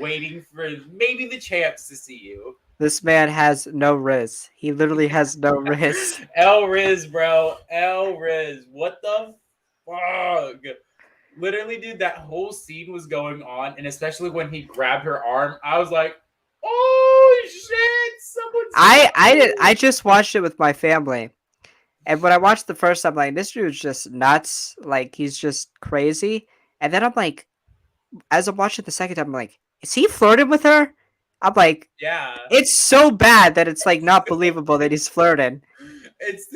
waiting for maybe the chance to see you. this man has no riz. He literally has no riz. El Riz, bro. El Riz. What the fuck? Literally, dude, that whole scene was going on, and especially when he grabbed her arm, I was like, "Oh shit! Someone's I coming!" just watched it with my family. And when I watched the first time, I'm like, this dude's just nuts. Like he's just crazy. And then I'm like, as I'm watching it the second time, I'm like, is he flirting with her? I'm like, Yeah, it's so bad that it's like not believable that he's flirting. it's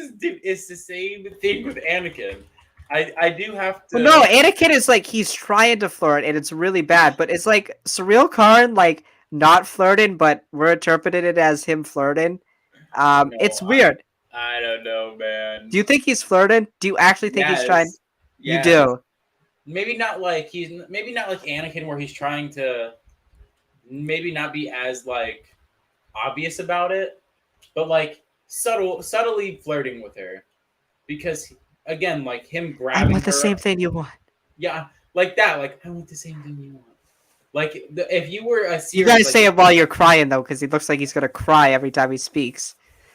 the same thing with Anakin. I do have Well, no, to. Anakin is like he's trying to flirt, and it's really bad. But it's like Surreal Karn, like not flirting, but we're interpreting it as him flirting. No, It's weird. I don't know, man. Do you think he's flirting? Do you actually think he's trying? Yes, You yes. do. Maybe not like Anakin, where he's trying to maybe not be as like obvious about it, but like subtly flirting with her because again, like him I grabbing want the her, same thing you want. yeah, like that. Like I want the same thing you want. Like if you were a You serious, guys like say it while you're crying though, because he looks like he's gonna cry every time he speaks.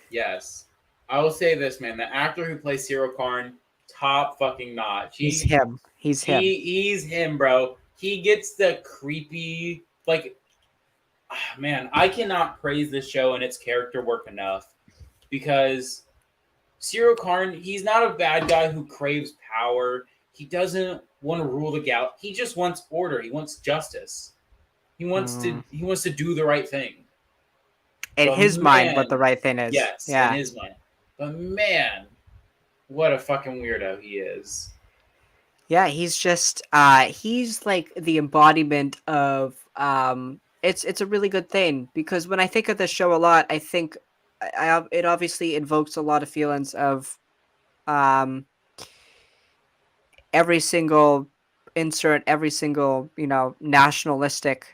yes, I will say this, man. The actor who plays Cyril Karn, top fucking notch. He's him. He's him. He's him, bro. He gets the creepy like man, I cannot praise this show and its character work enough because Cyril Karn, he's not a bad guy who craves power. He doesn't want to rule the gal. He just wants order. He wants justice. He wants to do the right thing. In But his mind, what the man, right thing is. yes, in Yeah. his mind. But man, what a fucking weirdo he is. Yeah, he's like the embodiment of it's a really good thing because when I think of this show a lot, I think it obviously invokes a lot of feelings of um every single insert every single, nationalistic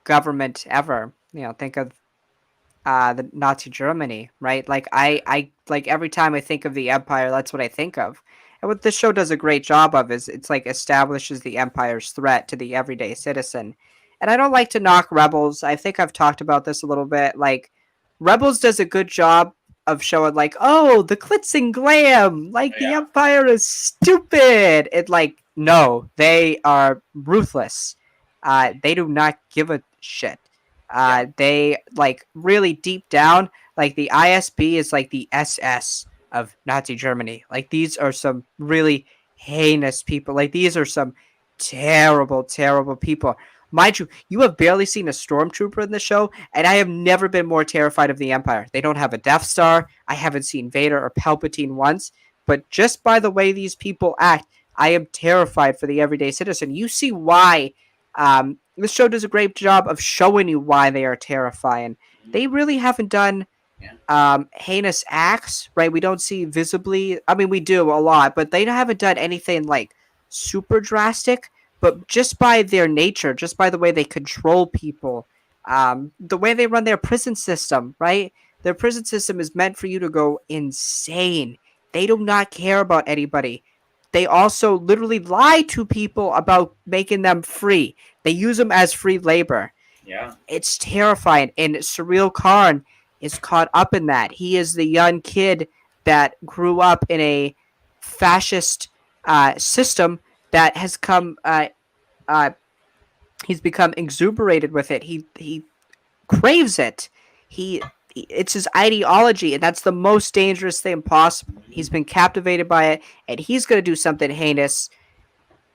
government ever. Think of the Nazi Germany, right? Like I like every time I think of the Empire, that's what I think of. And what this show does a great job of is it's like establishes the Empire's threat to the everyday citizen. And I don't like to knock Rebels. I think I've talked about this a little bit. Like Rebels does a good job of showing like, oh, the glitz and glam, like the Yeah, Empire is stupid. It like no, they are ruthless. They do not give a shit. yeah, They like really deep down, like the ISB is like the SS of Nazi Germany. Like these are some really heinous people. Like these are some terrible, terrible people. Mind you, you have barely seen a stormtrooper in the show, and I have never been more terrified of the Empire. They don't have a Death Star. I haven't seen Vader or Palpatine once, but just by the way these people act, I am terrified for the everyday citizen. You see why this show does a great job of showing you why they are terrifying. Mhm. They really haven't done Yeah. heinous acts, right? We don't see visibly. I mean, we do a lot, but they haven't done anything like super drastic. But just by their nature, just by the way they control people, the way they run their prison system, right? Their prison system is meant for you to go insane. They do not care about anybody. They also literally lie to people about making them free. They use them as free labor. Yeah. It's terrifying. And Surreal Khan is caught up in that. He is the young kid that grew up in a fascist system that has come. Uh, he's become exuberated with it. He craves it. He it's his ideology, and that's the most dangerous thing possible. He's Mhm. been captivated by it, and he's going to do something heinous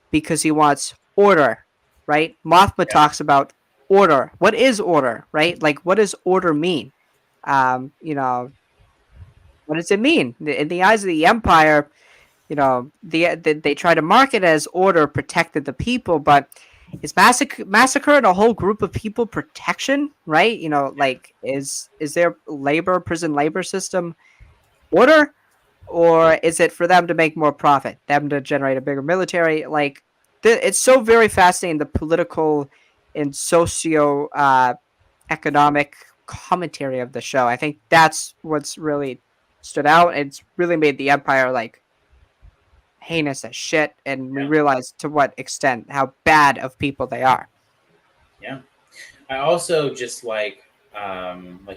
because he wants order, right? Mothma Yeah. talks about order. What is order, right? Like, what does order mean? You know, what does it mean in the eyes of the empire? You know, they try to market it as order protected the people, but is massacring a whole group of people protection, right? You know, like is there labor prison labor system order, or is it for them to make more profit, them to generate a bigger military? Like, it's so very fascinating the political and socio economic commentary of the show. I think that's what's really stood out. It's really made the Empire like heinous as shit, and we Yeah. realize to what extent how bad of people they are. Yeah. I also just like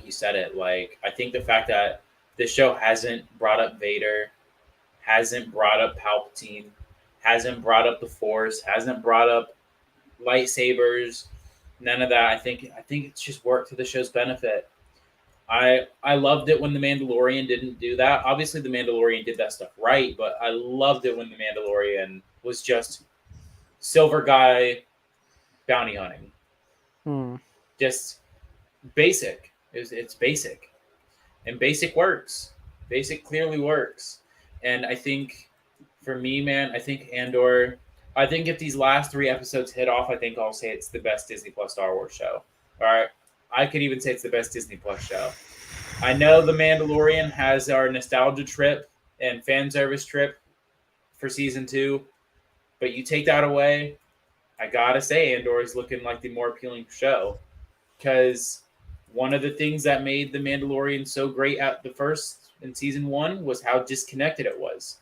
you said it. Like I think the fact that this show hasn't brought up Vader, hasn't brought up Palpatine, hasn't brought up the Force, hasn't brought up lightsabers, none of that. I think it's just worked to the show's benefit. I loved it when the Mandalorian didn't do that. Obviously, the Mandalorian did that stuff right, but I loved it when the Mandalorian was just silver guy bounty hunting, Hmm. just basic. It's basic, and basic works. Basic clearly works, and I think for me, man, I think Andor. I think if these last three episodes hit off, I think I'll say it's the best Disney Plus Star Wars show. All right, I could even say it's the best Disney Plus show. I know The Mandalorian has our nostalgia trip and fan service trip for season two, but you take that away, I gotta say Andor is looking like the more appealing show because one of the things that made The Mandalorian so great at the first in season one was how disconnected it was.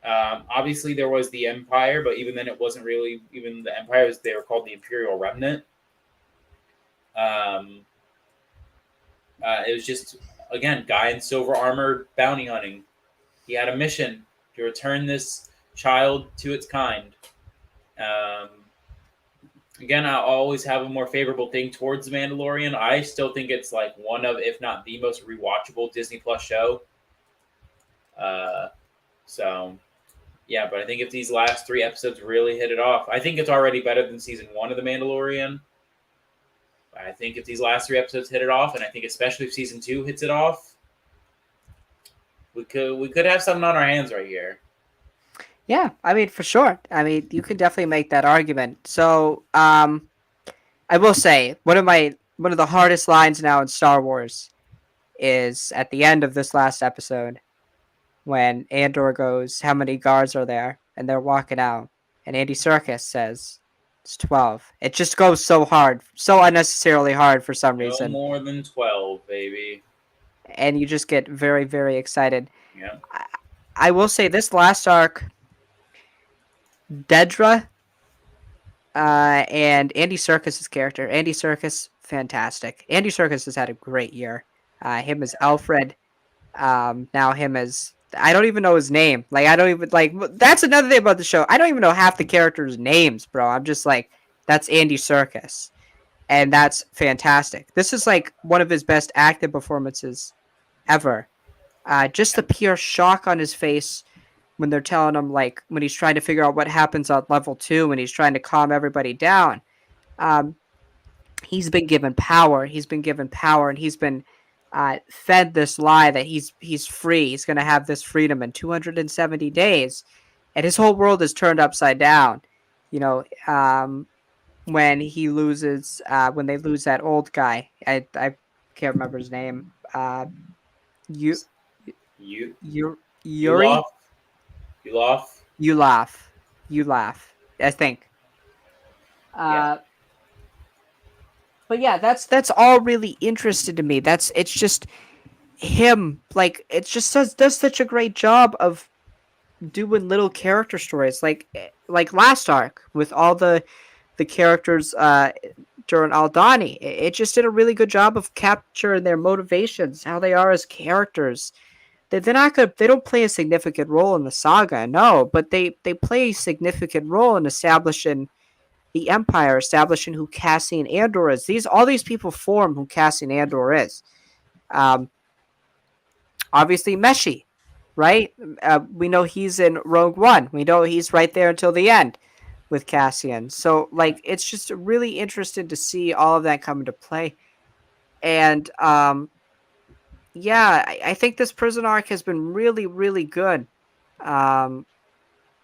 Obviously, there was the Empire, but even then, it wasn't really even the Empire. They were called the Imperial Remnant. Um, it was just again, guy in silver armor bounty hunting. He had a mission to return this child to its kind. Um, again, I always have a more favorable thing towards The Mandalorian. I still think it's like one of, if not the most rewatchable Disney Plus show. Uh, so yeah, but I think if these last three episodes really hit it off, I think it's already better than season one of The Mandalorian. I think if these last three episodes hit it off, and I think especially if season two hits it off, we could have something on our hands right here. Yeah, I mean for sure. I mean you can definitely make that argument. So I will say one of the hardest lines now in Star Wars is at the end of this last episode when Andor goes, "How many guards are there?" and they're walking out, and Andy Serkis says, "It's 12." It just goes so hard, so unnecessarily hard for some No reason, more than 12, baby. and you just get very, very excited. Yeah. I, I will say this last arc, Dedra, and Andy Serkis's character, Andy Serkis, fantastic. Andy Serkis has had a great year. Him as Alfred, now him as I don't even know his name. Like I don't even like that's another thing about the show. I don't even know half the characters' names, bro. I'm just like that's Andy Serkis, and that's fantastic. This is like one of his best acting performances ever. Just the pure shock on his face when they're telling him like when he's trying to figure out what happens on level 2 and he's trying to calm everybody down. Um, he's been given power. He's been given power, and he's been fed this lie that he's free. He's going to have this freedom in 270 days, and his whole world is turned upside down. You know, when he loses when they lose that old guy. I can't remember his name. You You you you laugh, Yuri you laugh. you laugh you laugh. I think. Yeah, Uh, but yeah, that's all really interesting to me. It's just him. Like it just does such a great job of doing little character stories. Like last arc with all the characters during Aldani. It just did a really good job of capturing their motivations, how they are as characters. They're not good. They don't play a significant role in the saga, no, but they play a significant role in establishing the Empire, establishing who Cassian Andor is. All these people form who Cassian Andor is. Um, Obviously Meshi, right? We know he's in Rogue One. We know he's right there until the end with Cassian. So yeah, like it's just really interesting to see all of that come into play. And yeah, I think this prison arc has been really, really good. Um,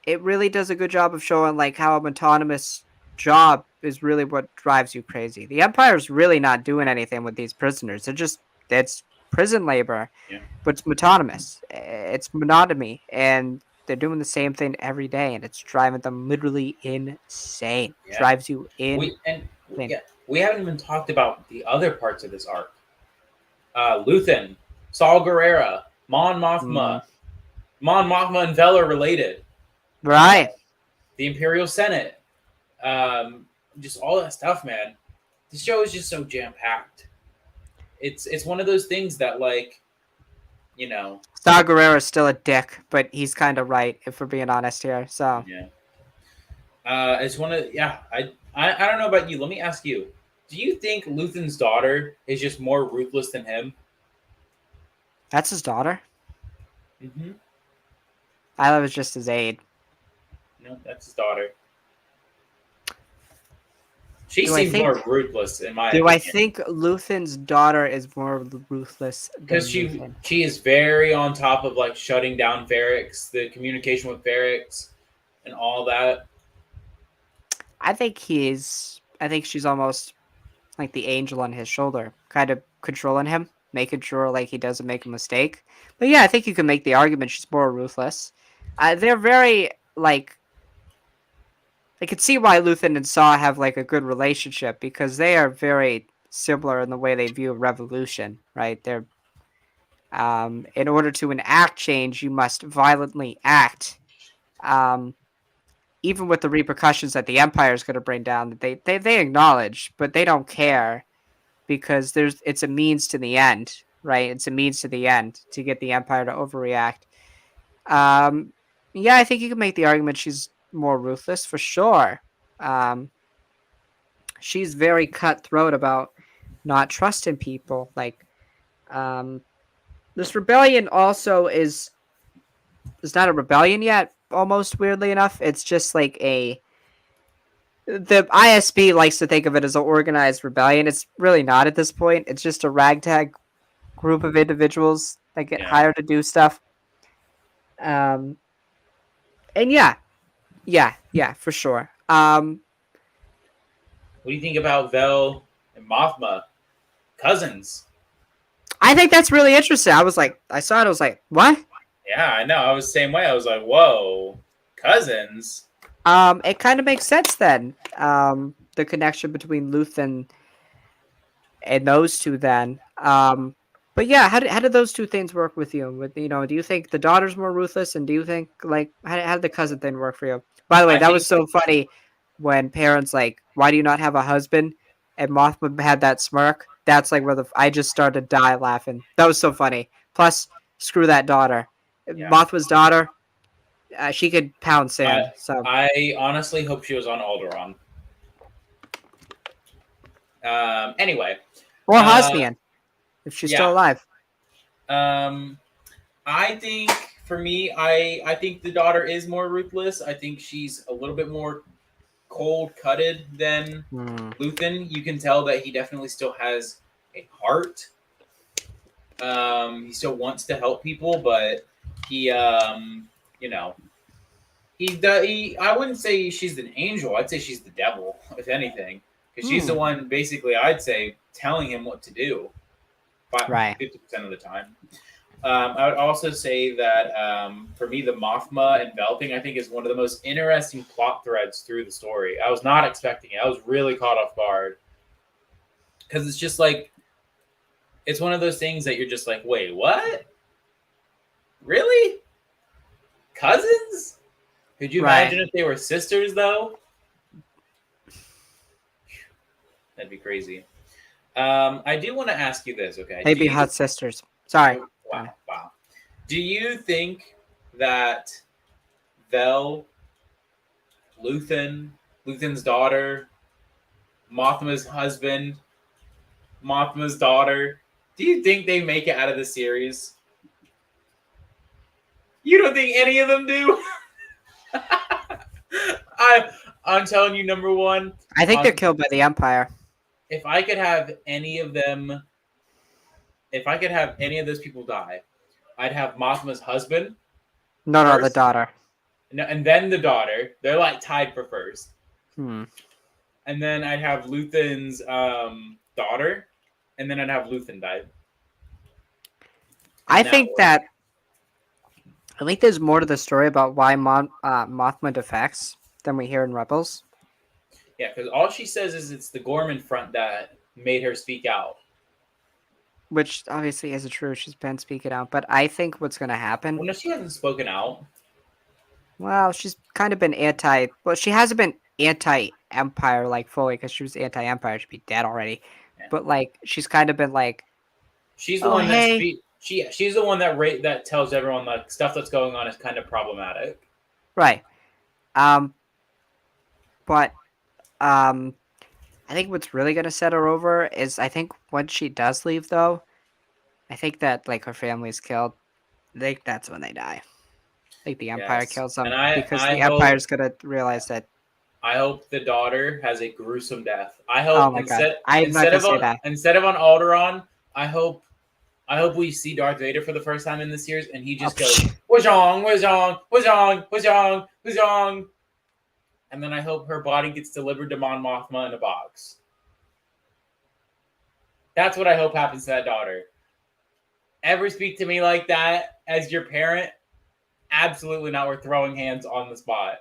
it really does a good job of showing like how an autonomous job is really what drives you crazy. The Empire's really not doing anything with these prisoners. It's prison labor, yeah, but it's autonomous. It's monotony, and they're doing the same thing every day, and it's driving them literally insane. yeah. Drives you insane. Yeah, we haven't even talked about the other parts of this arc. Luthen, Saul Guerrera, Mm, Mon Mothma and Vel are related. Uh, right. the Imperial Senate, um, just all that stuff, man. The show is just so jam packed. It's one of those things that like you know Saw Gerrera's still a dick, but he's kind of right if we're being honest here. So yeah. It's one of yeah. I don't know about you. Let me ask you. Do you think Luthen's daughter is just more ruthless than him? that's his daughter. Mm-hmm. I thought it was just his aide. No, that's his daughter. She Do I seems more think? ruthless, in my Do I opinion, think Luthen's daughter is more ruthless because than Luthen? she is very on top of like shutting down Ferrex, the communication with Ferrex, and all that. I think he's. I think she's almost like the angel on his shoulder, kind of controlling him, making sure like he doesn't make a mistake. But yeah, I think you can make the argument she's more ruthless. They're very like I could see why Luthen and Saw have like a good relationship because they are very similar in the way they view revolution. Right? They're in order to enact change, you must violently act. Um, Even with the repercussions that the Empire is going to bring down, that they acknowledge, but they don't Yeah, care because it's a means to the end, right? It's a means to the end to get the Empire to overreact. Um, yeah, I think you can make the argument she's more ruthless for sure. Um, she's very cutthroat about not trusting people. Like um, this rebellion also is not a rebellion yet. Almost weirdly enough, it's just like a the ISB likes to think of it as an organized rebellion. It's really not at this point. It's just a ragtag group of individuals that get yeah. hired to do stuff. Um, and yeah, for sure. What do you think about Vel and Mothma, cousins? I think that's really interesting. I saw it. I was like, what? Yeah, I know. I was the same way. I was like, whoa, cousins. It kind of makes sense then. The connection between Luthen and those two then. But yeah, how did those two things work with you? With do you think the daughter's more ruthless, and do you think like how did the cousin thing work for you? By the way, I that was think so funny when parents like, why do you not have a husband? And Mothma had that smirk. That's like where I just started to die laughing. That was so funny. Plus, screw that daughter. yeah. Mothma's daughter, she could pound I sand. So I honestly hope she was on Alderaan. Anyway, or uh, Hosnian if she's yeah. still alive. Um, I think for me, I think the daughter is more ruthless. I think she's a little bit more cold cutted than Hmm. Luthen. You can tell that he definitely still has a heart. He still wants to help people, but he, you know, I wouldn't say she's an angel. I'd say she's the devil, if anything, because she's the Hmm. one basically. I'd say telling him what to do, Right. 50% of the time. I would also say that for me, the Mothma enveloping, I think, is one of the most interesting plot threads through the story. I was not expecting it. I was really caught off guard because it's just like it's one of those things that you're just like, wait, what? Really? Cousins? Could you Right. imagine if they were sisters though? That'd be crazy. I do want to ask you this, okay? Do Maybe you? hot sisters. Sorry. Oh, wow, wow. Do you think that Vel, Luthen, Luthen's daughter, Mothma's husband, Mothma's daughter, do you think they make it out of the series? You don't think any of them do? I I'm telling you, number one, I think they're on killed by the Empire. if I could have any of them, if I could have any of those people die, I'd have Mothma's husband No, the first, daughter. and then the daughter. They're like tied for first, Hmm. and then I'd have Luthen's daughter, and then I'd have Luthen die. I In that think order. that I think there's more to the story about why Mothma defects than we hear in Rebels. Yeah, because all she says is it's the Gorman front that made her speak out. Which obviously isn't true. She's been speaking out. But I think what's going to happen. Well, no, she hasn't spoken out. Well, she's kind of been anti. Well, she hasn't been anti-Empire like fully because she was anti-Empire. She'd be dead already. Yeah. But like, she's kind of been like, She's the oh one that hey, she's the one that tells everyone like stuff that's going on is kind of problematic. right. But I think what's really gonna set her over is I think when she does leave though, I think that like her family's killed. I think that's when they die. I think the Empire Yes, kills and them I because I the hope Empire's gonna realize that. I hope the daughter has a gruesome death. I Oh hope my god, I'm not gonna say that. instead of on Alderaan, I hope we see Darth Vader for the first time in the series, and he Oh, just goes, "What's wrong? What's wrong? What's wrong? What's wrong? What's wrong?" And then I hope her body gets delivered to Mon Mothma in a box. That's what I hope happens to that daughter. Ever speak to me like that as your parent? Absolutely not. We're throwing hands on the spot.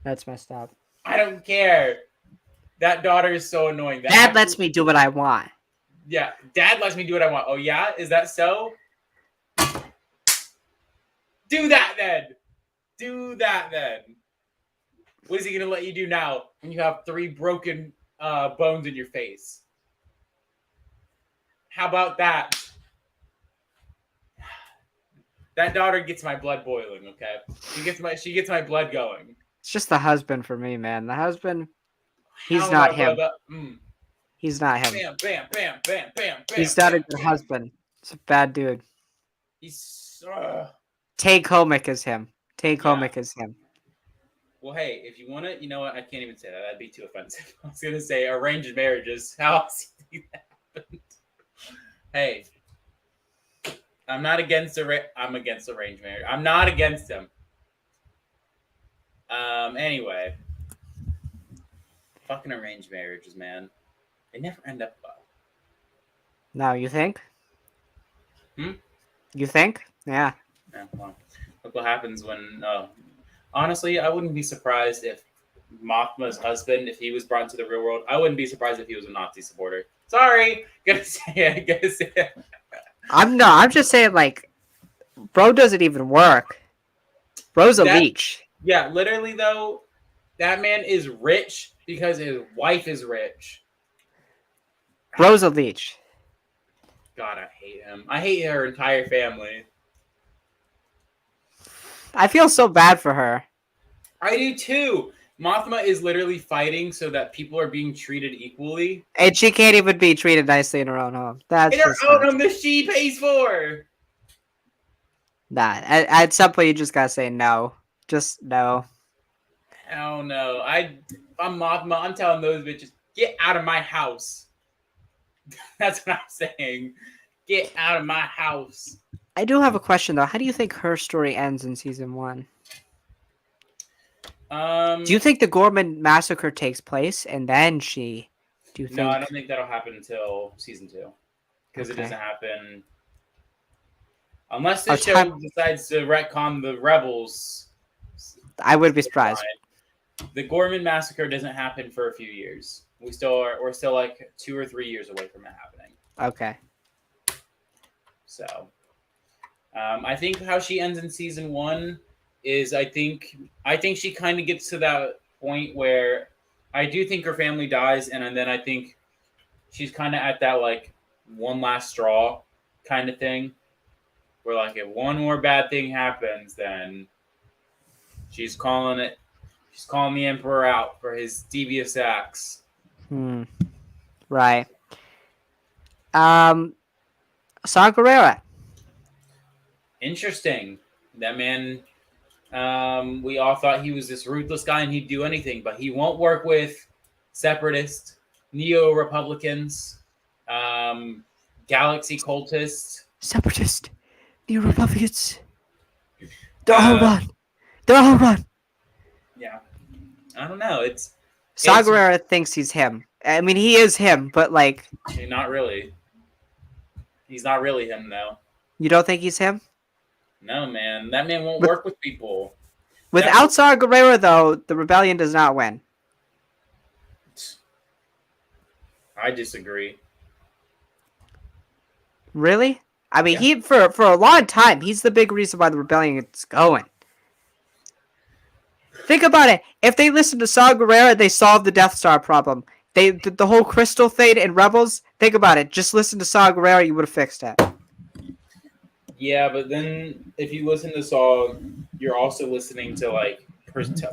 That's messed up. I don't care. That daughter is so annoying. Dad lets me do what I want. Yeah, Dad lets me do what I want. Oh yeah, is that so? Do that then. Do that then. What is he gonna let you do now when you have 3 broken bones in your face? How about that? That daughter gets my blood boiling. Okay, she gets my blood going. It's just the husband for me, man. The husband, he's How not about him. brother? He's not him. Bam, bam, bam, bam, bam, bam, He's not a bam, good bam. husband. He's a bad dude. He's Tay Comic is him. Tay yeah. Comic is him. Well, hey, if you want to, you know what? I can't even say that. That'd be too offensive. I was gonna say arranged marriages. How else do you think that happened? Hey, I'm not against I'm against arranged marriage. I'm not against them. Anyway, fucking arranged marriages, man. They never end up well. No, you think? Hmm? You think? Yeah. Yeah, well, look what happens when. Honestly, I wouldn't be surprised if Mothma's husband, if he was brought into the real world, I wouldn't be surprised if he was a Nazi supporter. Sorry, gotta say it. Gotta say it. I'm just saying, like, bro doesn't even work. Bro's a leech. Yeah, literally though, that man is rich because his wife is rich. Bro's a leech. God, I hate him. I hate her entire family. I feel so bad for her. I do too. Mothma is literally fighting so that people are being treated equally. And she can't even be treated nicely in her own home. That's in her just own home that she pays for. Nah, at some point you just gotta say no. Just no. Hell no. I'm Mothma. I'm telling those bitches, get out of my house. That's what I'm saying. Get out of my house. I do have a question though. How do you think her story ends in season 1? Do you Um, think the Gorman massacre takes place and then she? Do you no, I don't think? think that'll happen until season 2 because it Okay. doesn't happen unless Oh, this time. show decides to retcon the rebels I would be surprised. storyline. The Gorman massacre doesn't happen for a few years. We're still like 2 or 3 years away from it happening. Okay. So I think how she ends in season 1 is I think she kind of gets to that point where I do think her family dies, and then I think she's kind of at that like one last straw kind of thing, where like if one more bad thing happens, then she's calling it. She's calling the emperor out for his devious acts. Hmm. Right. Um. Saw Gerrera. Interesting. That man. We all thought he was this ruthless guy and he'd do anything, but he won't work with separatists, neo Republicans, um, galaxy cultists. Separatist. New Republicans. They're all Uh, run. They're all run. yeah, I don't know. Saw It's Gerrera thinks he's him. I mean, he is him, but like, not really. He's not really him though. you don't think he's him? No, man. That man won't With work with people. That without Saw Gerrera, though, the rebellion does not win. I disagree. Really? I mean, Yeah. he for a long time, he's the big reason why the rebellion is going. Think about it. If they listened to Saw Gerrera, they solved the Death Star problem. The whole crystal thing in Rebels. Think about it. Just listen to Saw Gerrera, you would have fixed it. Yeah, but then if you listen to Saw, you're also listening to like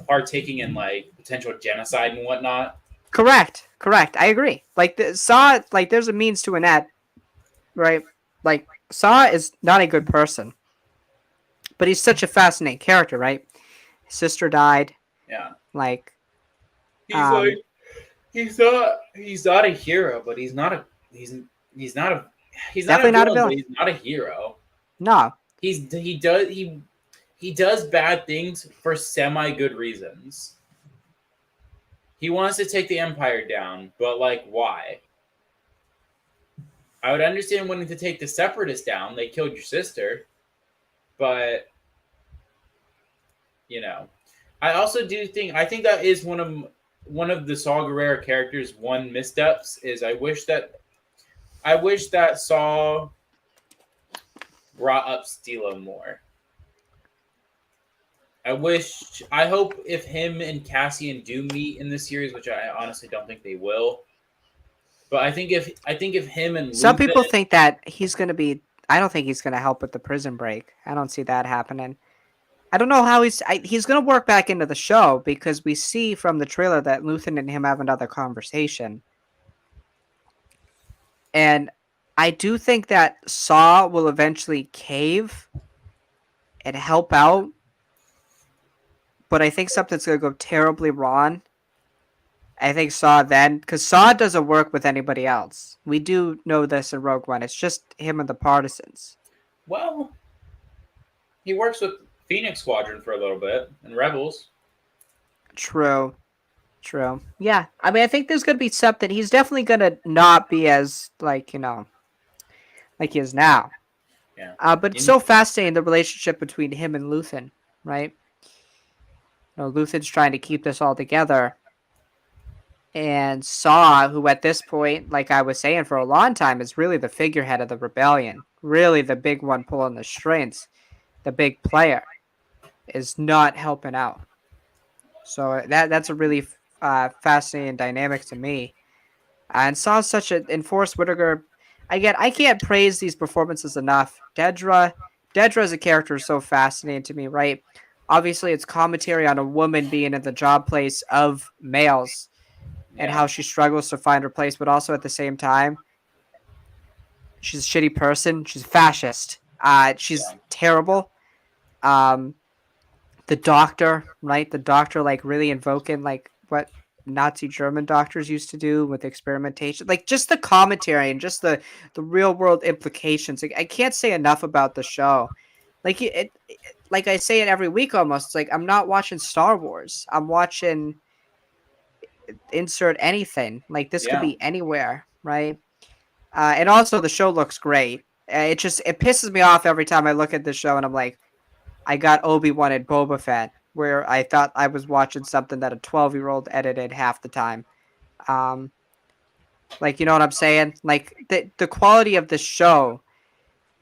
partaking in like potential genocide and whatnot. Correct. Correct. I agree. Like Saw, like there's a means to an end, right? Like Saw is not a good person, but he's such a fascinating character, right? His sister died. Yeah, Like, he's um, like he's not a hero, but he's not a he's not a definitely not a villain, but villain. he's not a hero. No. He does bad things for semi good reasons. He wants to take the empire down, but like why? I would understand wanting to take the separatists down. They killed your sister, but you know, I also do think I think that is one of the Saw Gerrera characters' one missteps is I wish that Saw brought up Stilo more. I hope if him and Cassian do meet in this series, which I honestly don't think they will, but I think if him and Some Luthen, people think that he's going to be. I don't think he's going to help with the prison break. I don't see that happening. I don't know how he's going to work back into the show because we see from the trailer that Luthen and him have another conversation. And I do think that Saw will eventually cave and help out, but I think something's going to go terribly wrong. I think Saw then, because Saw doesn't work with anybody else. We do know this in Rogue One. It's just him and the partisans. well, he works with Phoenix Squadron for a little bit and Rebels. True. True. Yeah. I mean, I think there's going to be something. He's definitely going to not be as, like, like he is now. Yeah, But it's in, so fascinating, the relationship between him and Luthen, right? Luthen's trying to keep this all together. And Saw, who at this point, like I was saying for a long time, is really the figurehead of the rebellion, really the big one pulling the strings, the big player, is not helping out. So that's a really fascinating dynamic to me. And Saw's such a and Forrest Whitaker. Again, I can't praise these performances enough. Dedra as a character is so fascinating to me, right? Obviously, it's commentary on a woman being in the job place of males and yeah, how she struggles to find her place, but also at the same time, she's a shitty person. She's fascist. She's yeah, terrible. Um, the doctor, right? The doctor, like really invoking like what Nazi German doctors used to do with experimentation, like just the commentary and just the real world implications. Like, I can't say enough about the show. Like like I say it every week almost. It's like I'm not watching Star Wars. I'm watching insert anything. Like this could Yeah. be anywhere, right? And also the show looks great. It pisses me off every time I look at this show and I'm like, I got Obi-Wan and Boba Fett, where I thought I was watching something that a 12-year-old edited half the time. Um, like, you know what I'm saying? Like the quality of the show.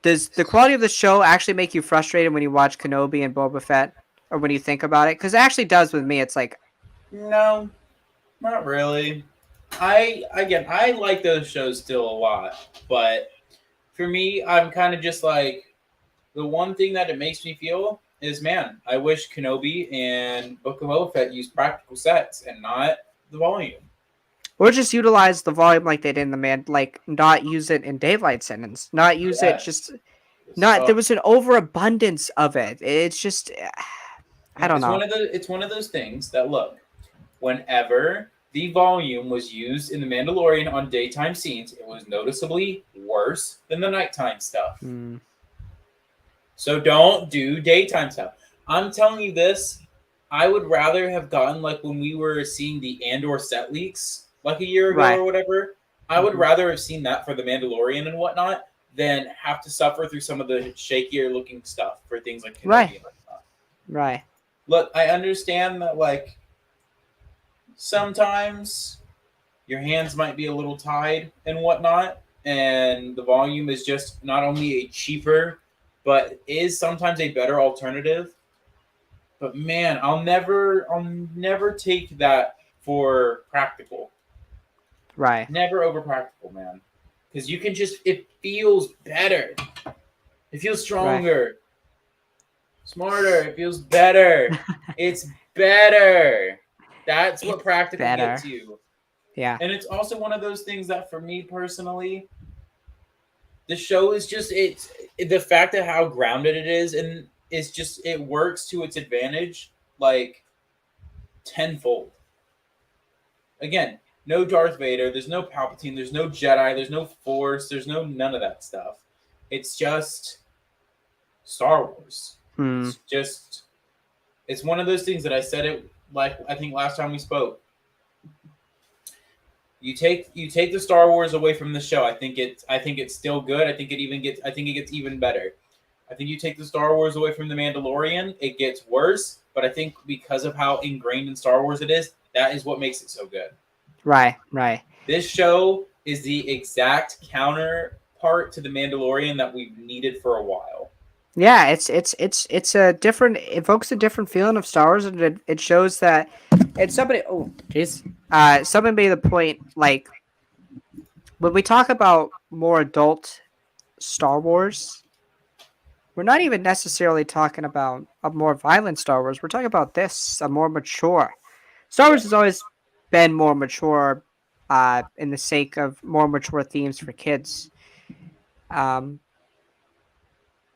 Does the quality of the show actually make you frustrated when you watch Kenobi and Boba Fett, or when you think about it? Because it actually does with me. It's like, No, not really. I like those shows still a lot, but for me, I'm kind of just like the one thing that it makes me feel is, man, I wish Kenobi and Book of Boba Fett used practical sets and not the volume. or just utilize the volume like they did in the man, like not use it in daylight sentence, not use it just Yes, it's not. There tough. was an overabundance of it. It's just, I Yeah, don't know. it's one of those things that look, whenever the volume was used in The Mandalorian on daytime scenes, it was noticeably worse than the nighttime stuff. Hmm. So don't do daytime stuff. I'm telling you this, I would rather have gotten like when we were seeing the Andor set leaks like a year ago Right. or whatever. I would Hmm. rather have seen that for The Mandalorian and whatnot than have to suffer through some of the shakier looking stuff for things like Right. Kenobi and whatnot. Right. Look, I understand that like sometimes your hands might be a little tied and whatnot, and the volume is just not only a cheaper, but is sometimes a better alternative. But man, I'll never take that for practical. Right. Never over practical, man. Because you can just, it feels better. It feels Right. stronger, smarter. It feels better. It's better. That's what It's practical gets better. you. Yeah. And it's also one of those things that for me personally, the show is just the fact of how grounded it is, and it's just it works to its advantage like tenfold. Again, no Darth Vader, there's no Palpatine, there's no Jedi, there's no Force, there's no none of that stuff. It's just Star Wars. Hmm. It's just it's one of those things that I said it like I think last time we spoke. You take the Star Wars away from the show. I think it's still good. I think it gets even better. I think you take the Star Wars away from the Mandalorian, it gets worse. But I think because of how ingrained in Star Wars it is, that is what makes it so good. Right. Right. This show is the exact counterpart to the Mandalorian that we've needed for a while. Yeah, it's a different, evokes a different feeling of Star Wars, and it shows that. And somebody, oh jeez, somebody made the point, like when we talk about more adult Star Wars, we're not even necessarily talking about a more violent Star Wars. We're talking about this, a more mature. Star Wars Yeah. has always been more mature, in the sake of more mature themes for kids. Um,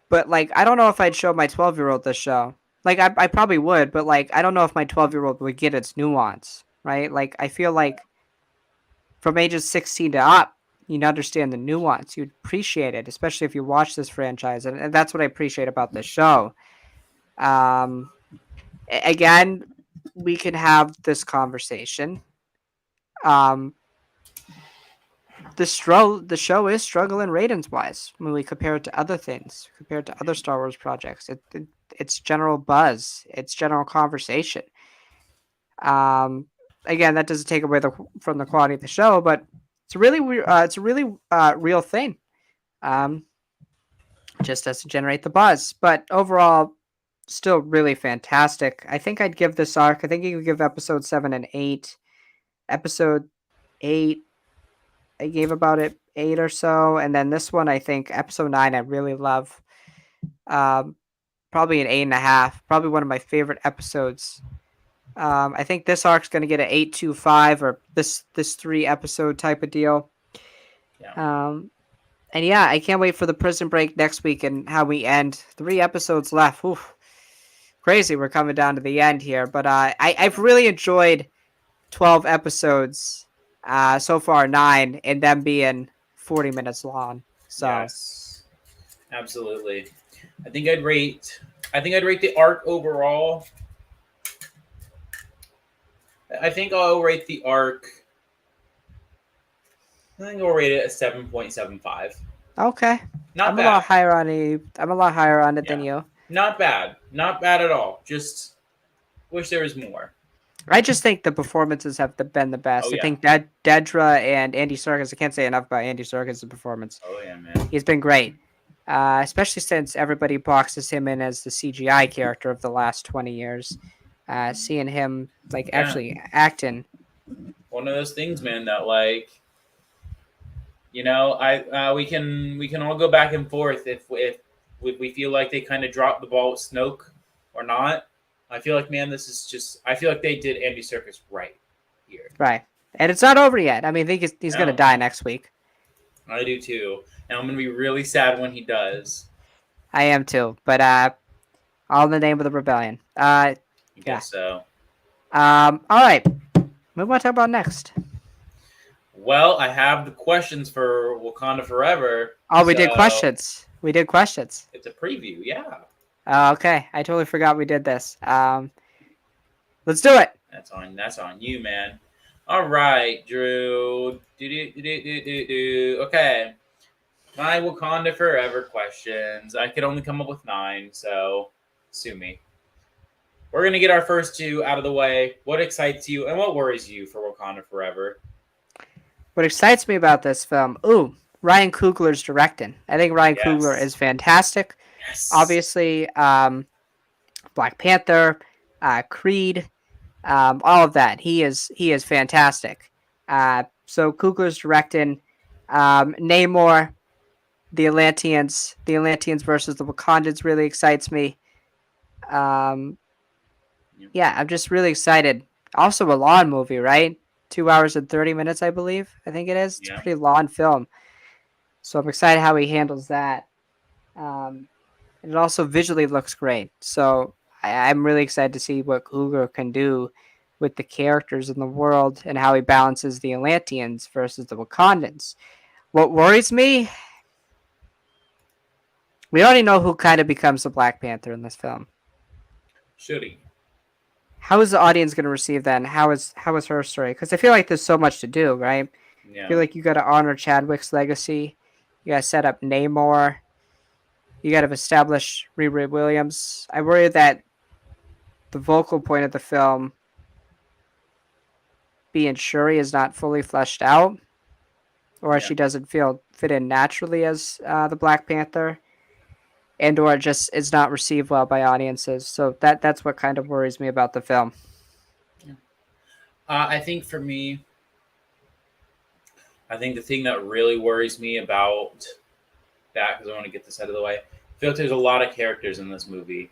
But like, I don't know if I'd show my 12-year-old this show. Like, I probably would, but like, I don't know if my 12-year-old would get its nuance, right? Like, I feel like from ages 16 to up, you'd understand the nuance. You'd appreciate it, especially if you watch this franchise, and that's what I appreciate about this show. Um, Again, we can have this conversation. Um, the show is struggling ratings wise when we compare it to other things, compared to other Star Wars projects. It's general buzz, it's general conversation. Um, Again, that doesn't take away from the quality of the show, but it's a really real thing. Um, just doesn't generate the buzz, but overall, still really fantastic. I think I'd give this arc. I think you could give episode 7 and 8. Episode 8, I gave about it 8 or so, and then this one, I think episode 9, I really love. Um, Probably an 8.5. Probably one of my favorite episodes. I think this arc's gonna get an 8.25, or this 3 episode type of deal. Yeah. Um, and yeah, I can't wait for the prison break next week and how we end. 3 episodes left. Oof, crazy. We're coming down to the end here, but I've really enjoyed 12 episodes so far, 9, and them being 40 minutes long. So Yes. Absolutely. I think I'd rate I think I'd rate the arc overall. I think I'll rate the arc. I think I'll rate it a 7.75. Okay. Not bad. I'm a lot higher on it than Yeah. you. Not bad. Not bad at all. Just wish there was more. I just think the performances have been the Oh best. I yeah. think that Dedra and Andy Serkis. I can't say enough about Andy Serkis' performance. Oh yeah, man. He's been great, especially since everybody boxes him in as the CGI character of the last 20 years. Seeing him like Yeah. actually acting. One of those things, man, that like I we can all go back and forth if we feel like they kind of dropped the ball with Snoke or not. I feel like, man, this is just. I feel like they did Andy Serkis right here. Right, and it's not over yet. I mean, I think he's gonna No, die next week. I do too, and I'm gonna be really sad when he does. I am too, but all in the name of the rebellion. I Yeah. guess so. All right. What do we want to talk about next? Well, I have the questions for Wakanda Forever, Oh, we did so questions. We did questions. it's a preview. Yeah, Okay, I totally forgot we did this. Let's do it. that's on you, man. All right, Drew. Okay, my Wakanda Forever questions. I could only come up with 9, so sue me. We're gonna get our first 2 out of the way. What excites you and what worries you for Wakanda Forever? What excites me about this film? Ooh, Ryan Coogler's directing. I think Ryan Coogler Yes. is fantastic. Yes. Obviously, Black Panther, Creed, all of that. He is fantastic. So Coogler's directing. Namor, the Atlanteans versus the Wakandans really excites me. Um, yeah, I'm just really excited. Also, a long movie, right? 2 hours and 30 minutes, I believe. I think it is. It's a Yeah. pretty long film, so I'm excited how he handles that. Um, and it also visually looks great. So I'm really excited to see what Coogler can do with the characters in the world and how he balances the Atlanteans versus the Wakandans. What worries me, we already know who kind of becomes the Black Panther in this film. Should he? How is the audience going to receive that, and how is her story? Because I feel like there's so much to do, right? I Yeah. feel like you got to honor Chadwick's legacy. You got to set up Namor. You got to establish Riri Williams. I worry that the vocal point of the film, being Shuri, is not fully fleshed out, or Yeah. she doesn't feel fit in naturally as the Black Panther, and or just is not received well by audiences. So that's what kind of worries me about the film. Yeah. I think for me, I think the thing that really worries me about that, because I want to get this out of the way, I feel like there's a lot of characters in this movie,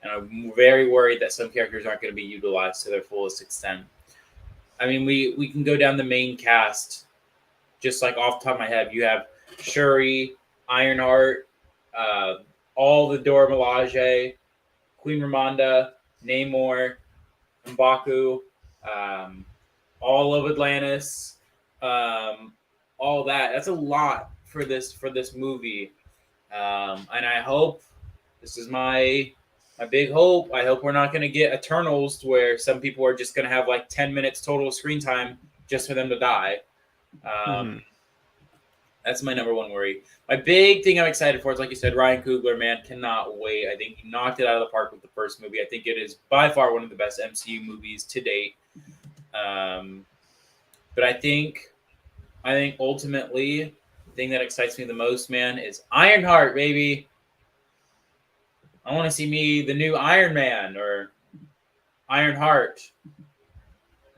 and I'm very worried that some characters aren't going to be utilized to their fullest extent. I mean, we can go down the main cast, just like off the top of my head. You have Shuri, Ironheart, uh, all the Dora Milaje, Queen Ramonda, Namor, M'Baku, um, all of Atlantis, um, all that. That's a lot for this movie, and I hope this is my big hope. I hope we're not going to get Eternals where some people are just going to have like 10 minutes total screen time just for them to die. Mm-hmm. That's my number one worry. My big thing I'm excited for is, like you said, Ryan Coogler, man, cannot wait. I think he knocked it out of the park with the first movie. I think it is by far one of the best MCU movies to date. But I think ultimately, the thing that excites me the most, man, is Ironheart, baby. I want to see me the new Iron Man or Ironheart.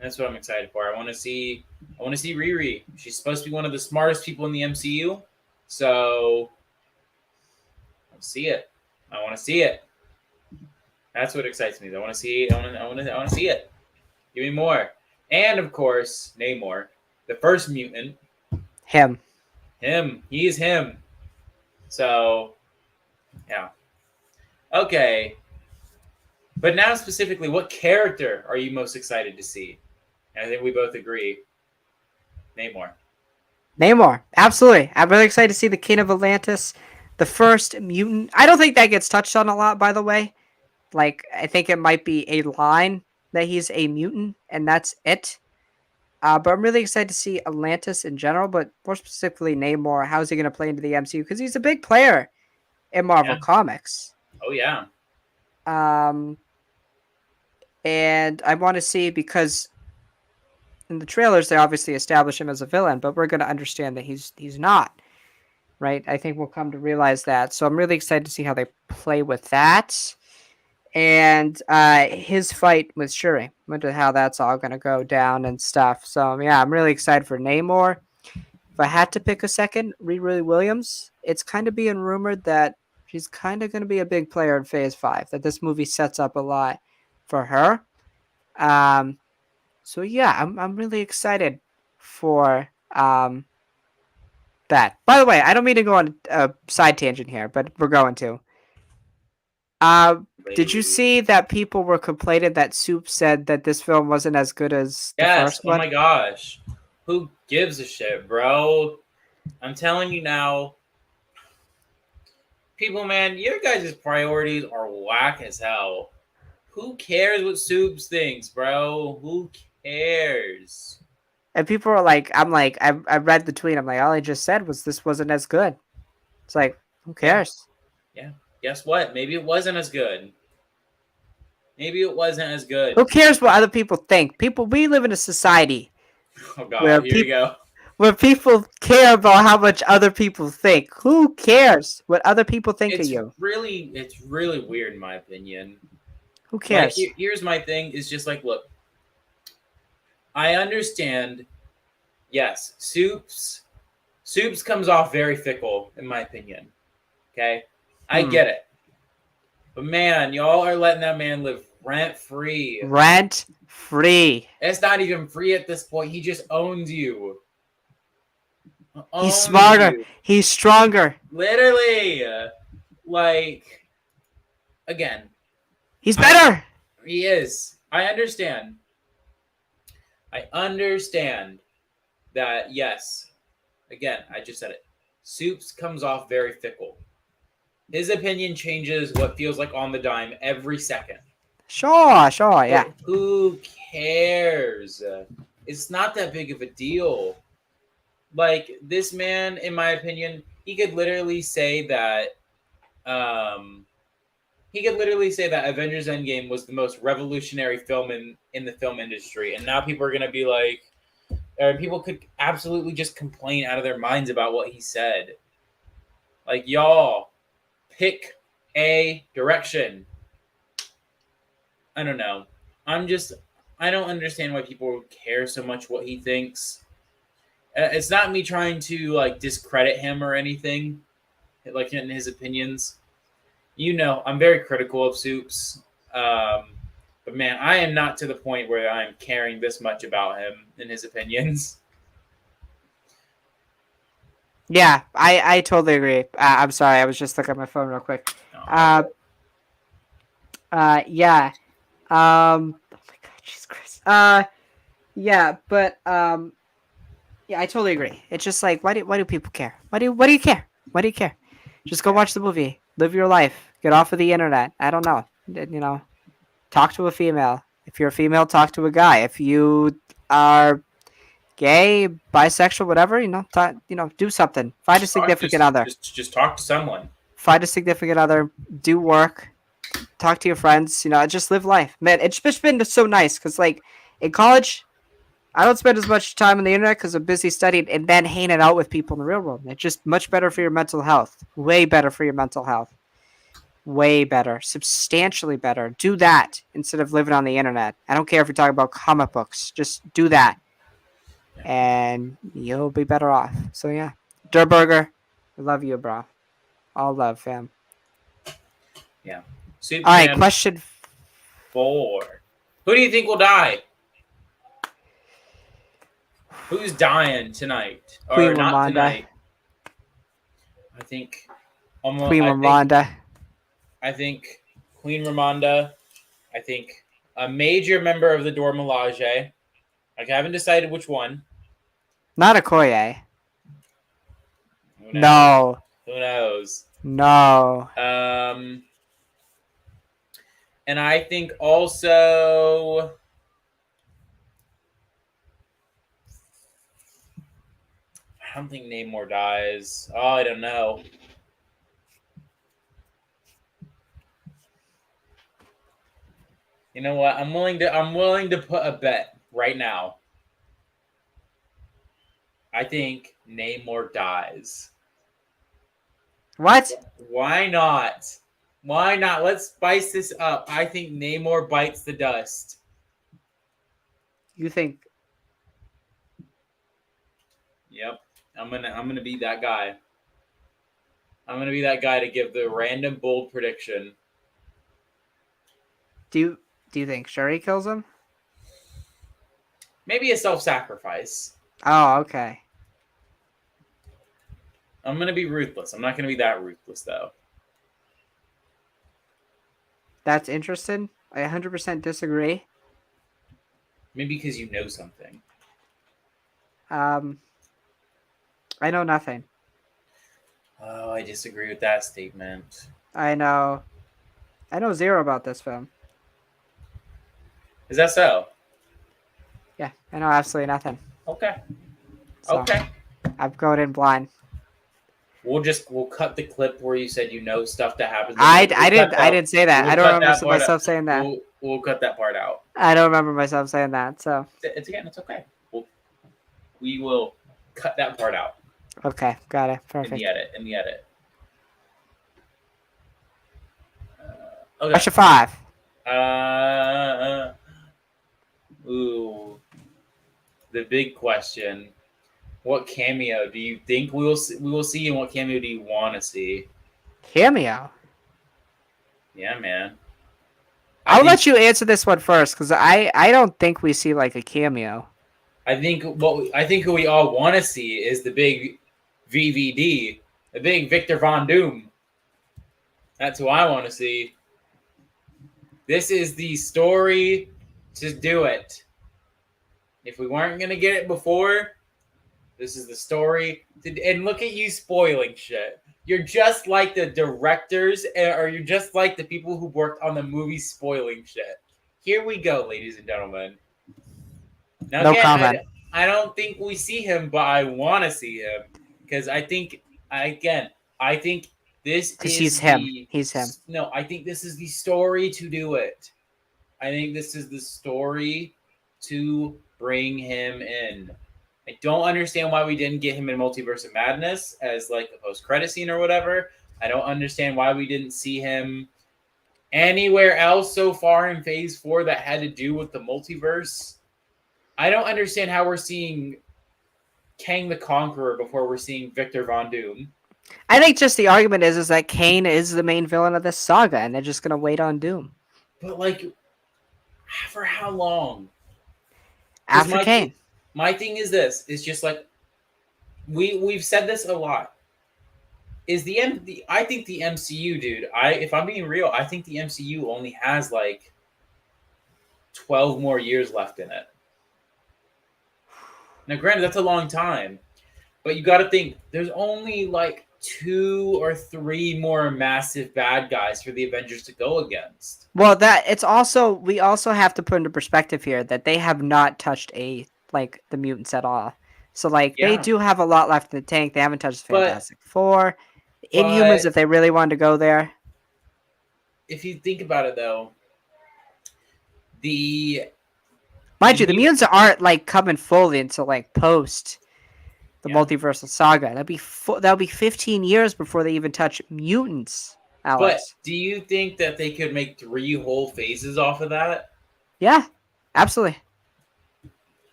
That's what I'm excited for. I want to see Riri. She's supposed to be one of the smartest people in the MCU. So let's see it. I want to see it. That's what excites me. I want to see. I want to see it. Give me more. And of course, Namor, the first mutant. Him. Him. He is him. So yeah. Okay. But now specifically, what character are you most excited to see? And I think we both agree. Namor. Namor. Absolutely. I'm really excited to see the King of Atlantis, the first mutant. I don't think that gets touched on a lot, by the way. Like, I think it might be a line that he's a mutant, and that's it. But I'm really excited to see Atlantis in general, but more specifically Namor. How's he going to play into the MCU? Because he's a big player in Marvel Yeah. Comics. Oh yeah. Um, and I want to see, because in the trailers they obviously establish him as a villain, but we're going to understand that he's not, right? I think we'll come to realize that. So I'm really excited to see how they play with that. And his fight with Shuri. Wonder how that's all going to go down and stuff. So yeah, I'm really excited for Namor. If I had to pick a second, Riri Williams, it's kind of being rumored that she's kind of going to be a big player in Phase 5, that this movie sets up a lot for her. So yeah, I'm really excited for that. By the way, I don't mean to go on a side tangent here, but we're going to. Uh, did you see that people were complaining that Soup said that this film wasn't as good as the Yes. first Oh one? my gosh. Who gives a shit, bro? I'm telling you now. People, man, your guys' priorities are whack as hell. Who cares what Soups thinks, bro? Who cares? And people were like, I read the tweet. I'm like, all I just said was this wasn't as good. It's like, who cares? Yeah. Guess what? Maybe it wasn't as good. Maybe it wasn't as good. Who cares what other people think? We live in a society Oh god, where here you go. where people care about how much other people think. Who cares what other people think of you? It's really weird in my opinion. Who cares? Like, here's my thing: is just like, look, I understand. Yes, Soups comes off very fickle, in my opinion. Okay, I get it, but man, y'all are letting that man live rent free. Rent free. It's not even free at this point. He just owns you. He's smarter. He's stronger. Literally, like, again, he's better. He is. I understand. I understand that, yes. Again, I just said it. Soups comes off very fickle. His opinion changes what feels like on the dime every second. Sure, yeah. But who cares? It's not that big of a deal. Like, this man, in my opinion, he could literally say that Avengers Endgame was the most revolutionary film in the film industry. And now people are going to be like, or people could absolutely just complain out of their minds about what he said. Like, y'all, pick a direction. I don't know. I don't understand why people care so much what he thinks. It's not me trying to, like, discredit him or anything, like, in his opinions. You know, I'm very critical of Soups. But man, I am not to the point where I'm caring this much about him and his opinions. Yeah, I totally agree. I'm sorry, I was just looking at my phone real quick. Yeah. Oh my god, Jesus Christ. Yeah, but yeah, I totally agree. It's just like, why do people care? Why do you care? Why do you care? Just go watch the movie. Live your life. Get off of the internet. I don't know. You know, talk to a female. If you're a female, talk to a guy. If you are gay, bisexual, whatever, do something. Find a significant other. Just talk to someone. Find a significant other. Do work. Talk to your friends. Just live life. Man, it's just been so nice because, like, in college, I don't spend as much time on the internet because I'm busy studying and then hanging out with people in the real world. It's just much better for your mental health. Way better for your mental health. Way better. Substantially better. Do that instead of living on the internet. I don't care if you're talking about comic books. Just do that. And you'll be better off. So, yeah. Durburger, I love you, bro. All love, fam. Yeah. All right, question 4. Who do you think will die? Who's dying tonight? Queen or not Ramonda. Tonight? I think Queen Ramonda. I think Queen Ramonda. I think a major member of the Dora Milaje. I haven't decided which one. Not Okoye. Who knows? No. Who knows? No. And I think also I don't think Namor dies. Oh, I don't know. You know what? I'm willing to put a bet right now. I think Namor dies. What? Why not? Why not? Let's spice this up. I think Namor bites the dust. You think? Yep. I'm gonna be that guy. I'm gonna be that guy to give the random bold prediction. Do you think Shuri kills him? Maybe a self-sacrifice. Oh, okay. I'm gonna be ruthless. I'm not gonna be that ruthless though. That's interesting. I 100% disagree. Maybe because you know something. Um, I know nothing. Oh, I disagree with that statement. I know zero about this film. Is that so? Yeah, I know absolutely nothing. Okay. So, Okay. I'm going in blind. We'll cut the clip where you said you know stuff that happens. I didn't say that. I don't remember myself saying that. We'll cut that part out. I don't remember myself saying that. So It's okay. We will cut that part out okay, got it. in Perfect. the edit. Okay. Question 5. Ooh, the big question: what cameo do you think we will see, and what cameo do you want to see? Cameo. Yeah, man. I'll let you answer this one first because I don't think we see like a cameo. I think who we all want to see is the big VVD, the big Victor Von Doom. That's who I want to see. This is the story to do it. If we weren't gonna get it before, this is the story. And look at you spoiling shit. You're just like the directors, or you're just like the people who worked on the movie spoiling shit. Here we go, ladies and gentlemen. Now, No again, comment. I don't think we see him, but I want to see him because I think this Because is he's him. He's him. No, I think this is the story to do it. I think this is the story to bring him in. I don't understand why we didn't get him in Multiverse of Madness as like a post-credit scene or whatever. I don't understand why we didn't see him anywhere else so far in Phase 4 that had to do with the multiverse. I don't understand how we're seeing Kang the Conqueror before we're seeing Victor Von Doom. I think just the argument is that Kane is the main villain of this saga, and they're just gonna wait on Doom. But like, for how long? After Kane. My thing is this: it's just like we've said this a lot. I think the MCU, dude. If I'm being real, I think the MCU only has like 12 more years left in it. Now, granted, that's a long time, but you got to think there's only like 2 or 3 more massive bad guys for the Avengers to go against. Well, we also have to put into perspective here that they have not touched the mutants at all. So they do have a lot left in the tank. They haven't touched the Fantastic Four, Inhumans if they really wanted to go there. If you think about it, though, mind you, the mutants aren't coming fully until post the multiversal saga. That'll be 15 years before they even touch mutants. Alex. But do you think that they could make 3 whole phases off of that? Yeah, absolutely.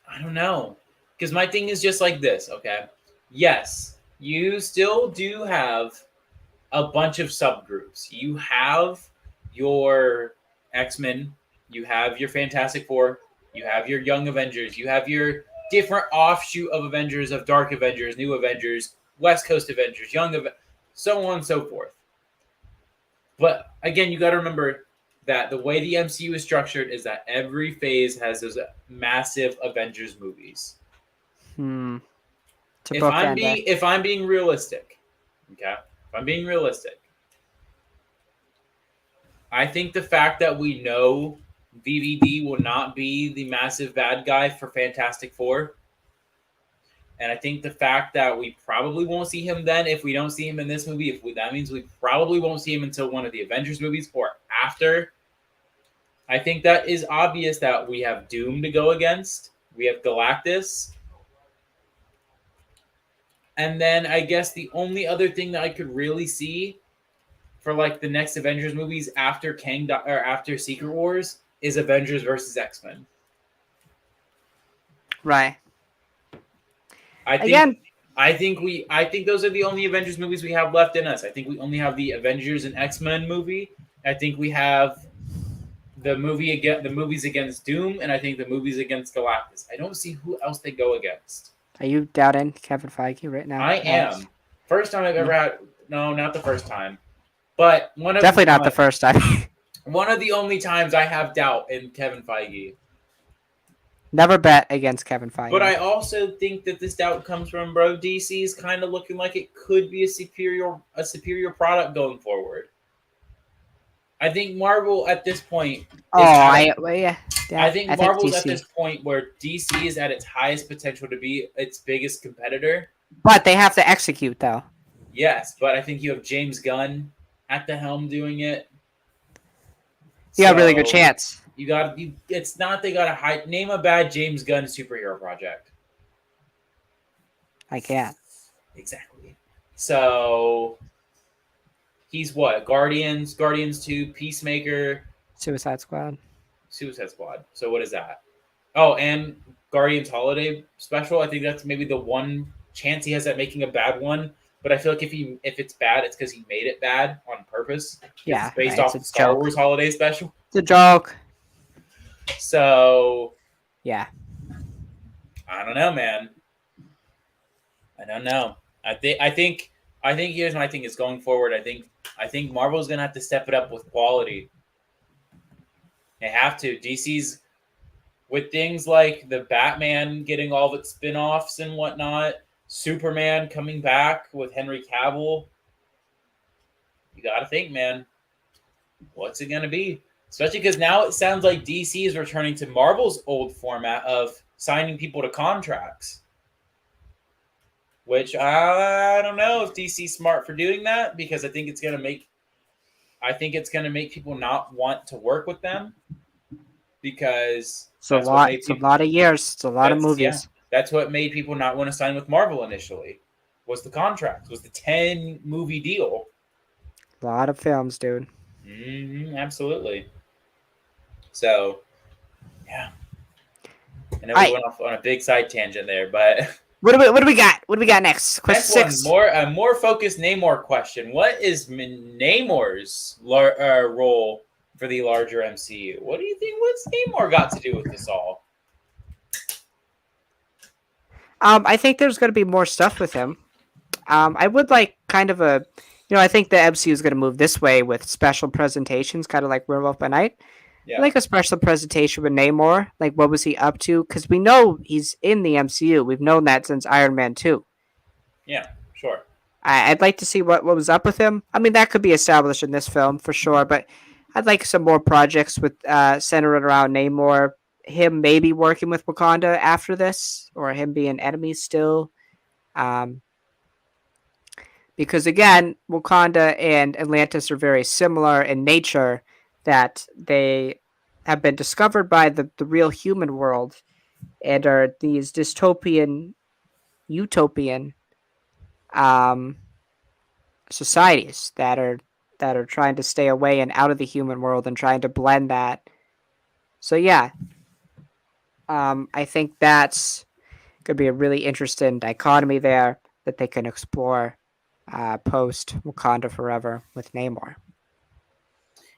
I don't know. Because my thing is just like this, okay? Yes, you still do have a bunch of subgroups. You have your X-Men, you have your Fantastic Four, you have your Young Avengers, you have your different offshoot of Avengers, of Dark Avengers, New Avengers, West Coast Avengers, Young Avengers, so on and so forth. But again, you got to remember that the way the MCU is structured is that every phase has those massive Avengers movies. If I'm being realistic, okay? If I'm being realistic. I think the fact that we know VVD will not be the massive bad guy for Fantastic Four, and I think the fact that we probably won't see him then, if we don't see him in this movie, that means we probably won't see him until one of the Avengers movies or after. I think that is obvious that we have Doom to go against. We have Galactus. And then I guess the only other thing that I could really see for like the next Avengers movies after or after Secret Wars is Avengers versus X-Men. Right. I Again, think those are the only Avengers movies we have left in us. I think we only have the Avengers and X-Men movie. I think we have the movies against Doom, and I think the movies against Galactus. I don't see who else they go against. are you doubting Kevin Feige right now? I am. First time I've ever had. No, not the first time, but Definitely not the first time. One of the only times I have doubt in Kevin Feige. Never bet against Kevin Feige. But I also think that this doubt comes from DC is kind of looking like it could be a superior product going forward. I think Marvel at this point. I think Marvel's at this point where DC is at its highest potential to be its biggest competitor. But they have to execute, though. Yes, but I think you have James Gunn at the helm doing it. You got a really good chance. It's not they got to name a bad James Gunn superhero project. I can't. Exactly. So he's what? Guardians 2, Peacemaker, Suicide Squad. So what is that? Oh, and Guardians Holiday Special. I think that's maybe the one chance he has at making a bad one. But I feel like if it's bad, it's because he made it bad on purpose. Yeah, it's based off of Star Wars Holiday Special. It's a joke. So yeah, I don't know, man. I don't know. I think here's my thing is going forward. I think Marvel's gonna have to step it up with quality. They have to. DC's with things like the Batman getting all of its spin-offs and whatnot, Superman coming back with Henry Cavill. You gotta think, man. What's it gonna be? Especially because now it sounds like DC is returning to Marvel's old format of signing people to contracts. Which I don't know if DC's smart for doing that, because I think it's gonna make people not want to work with them, because it's a lot of years. It's a lot of movies. Yeah, that's what made people not want to sign with Marvel initially. Was the contract? Was the 10 movie deal? A lot of films, dude. Absolutely. So, yeah. I know we went off on a big side tangent there, but what do we got? What do we got next? Question 6. A more focused Namor question. What is Namor's role for the larger MCU? What do you think? What's Namor got to do with this all? I think there's going to be more stuff with him. I would like kind of a, I think the MCU is going to move this way with special presentations, kind of like Werewolf by Night. Yeah. Like a special presentation with Namor. Like, what was he up to? Because we know he's in the MCU. We've known that since Iron Man 2. Yeah, sure. I'd like to see what was up with him. I mean, that could be established in this film for sure, but I'd like some more projects with centered around Namor. Him maybe working with Wakanda after this, or him being enemies still. Because, again, Wakanda and Atlantis are very similar in nature, that they have been discovered by the real human world and are these utopian societies that are trying to stay away and out of the human world and trying to blend that. So yeah, I think that's going to be a really interesting dichotomy there that they can explore post Wakanda Forever with Namor.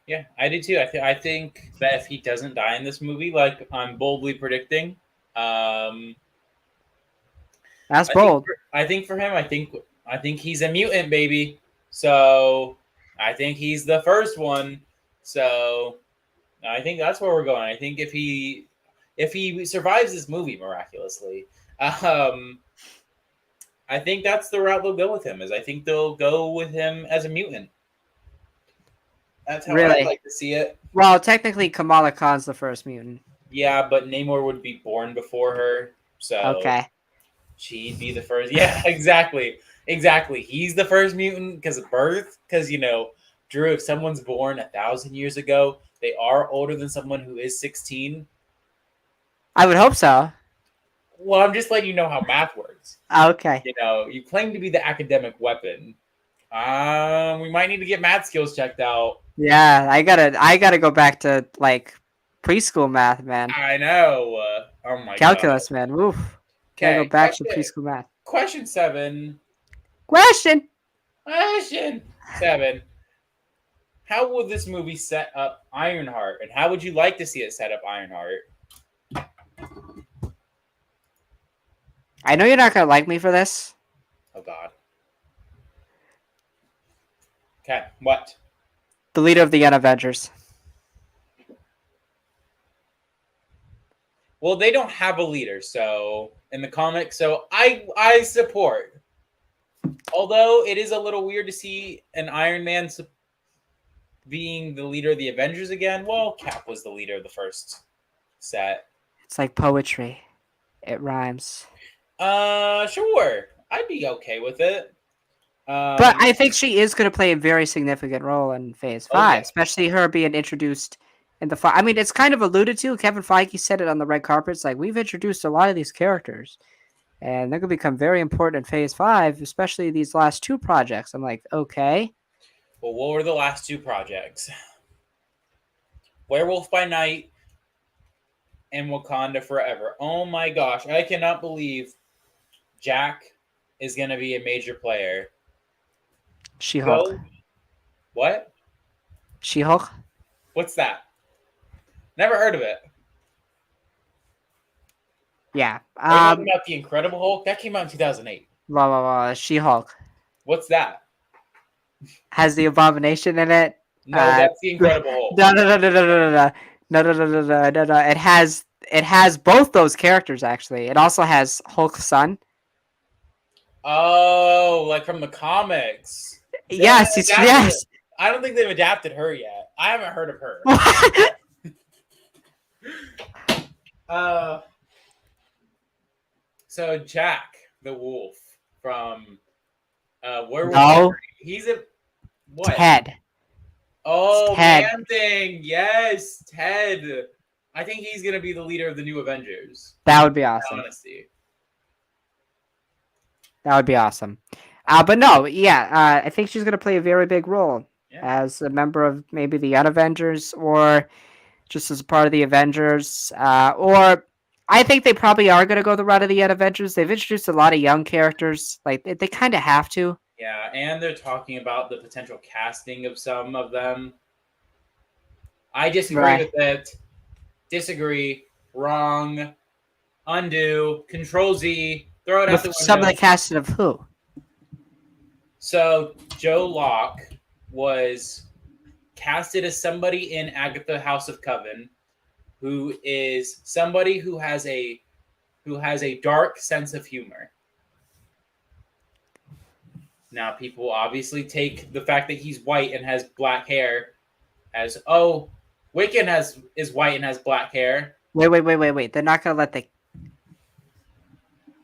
Yeah, I do too. I think that if he doesn't die in this movie, like I'm boldly predicting, that's bold. I think for him, I think he's a mutant, baby. So I think he's the first one. So I think that's where we're going. I think if he survives this movie miraculously, I think that's the route they'll go with him. I think they'll go with him as a mutant. That's how I'd Really? like to see it. Well, technically, Kamala Khan's the first mutant. Yeah, but Namor would be born before her, so Okay. she'd be the first. Yeah, exactly. Exactly. He's the first mutant because of birth. Because, Drew, if someone's born 1,000 years ago, they are older than someone who is 16. I would hope so. Well, I'm just letting you know how math works. Okay. You claim to be the academic weapon. We might need to get math skills checked out. Yeah, I gotta go back to like preschool math, man. I know. Oh my god. Calculus, man. Woof. Gotta go Okay, back to preschool math. question 7. Question. Question 7. How will this movie set up Ironheart, and how would you like to see it set up Ironheart? I know you're not gonna like me for this. Oh god. Okay, what? The leader of the Avengers. Well, they don't have a leader, so in the comics, so I support. Although it is a little weird to see an Iron Man being the leader of the Avengers again. Well, Cap was the leader of the first set. It's like poetry. It rhymes. Sure. I'd be okay with it. But I think she is going to play a very significant role in Phase 5, yeah. especially her being introduced in the. I mean, it's kind of alluded to. Kevin Feige said it on the red carpet. It's like, we've introduced a lot of these characters, and they're going to become very important in Phase 5, especially these last 2 projects. I'm like, okay. Well, what were the last 2 projects? Werewolf by Night and Wakanda Forever. Oh my gosh, I cannot believe Jack is going to be a major player. She-Hulk. What? She-Hulk? What's that? Never heard of it. Yeah. Are you talking about The Incredible Hulk? That came out in 2008. She-Hulk. What's that? Has the Abomination in it. No, that's The Incredible Hulk. No. It has both those characters, actually. It also has Hulk's son. Oh, like from the comics. Yes. I don't think they've adapted her yet. I haven't heard of her. So Jack the Wolf from Werewolf. No. He's a what? Ted. Oh, Ted. Man Thing. Yes, Ted. I think he's gonna be the leader of the new Avengers. That would be awesome. Honesty. That would be awesome. But no, yeah, I think she's gonna play a very big role as a member of maybe the Avengers, or just as a part of the Avengers, or I think they probably are gonna go the route of the Avengers. They've introduced a lot of young characters, like they kind of have to. Yeah, and they're talking about the potential casting of some of them. I disagree with it. Disagree. Wrong. Undo. Control Z. Throw it out the window. Some of the casting of who? So Joe Locke was casted as somebody in Agatha House of Coven, who is somebody who has a dark sense of humor. Now, people obviously take the fact that he's white and has black hair as, oh, Wiccan is white and has black hair. Wait. They're not gonna let the.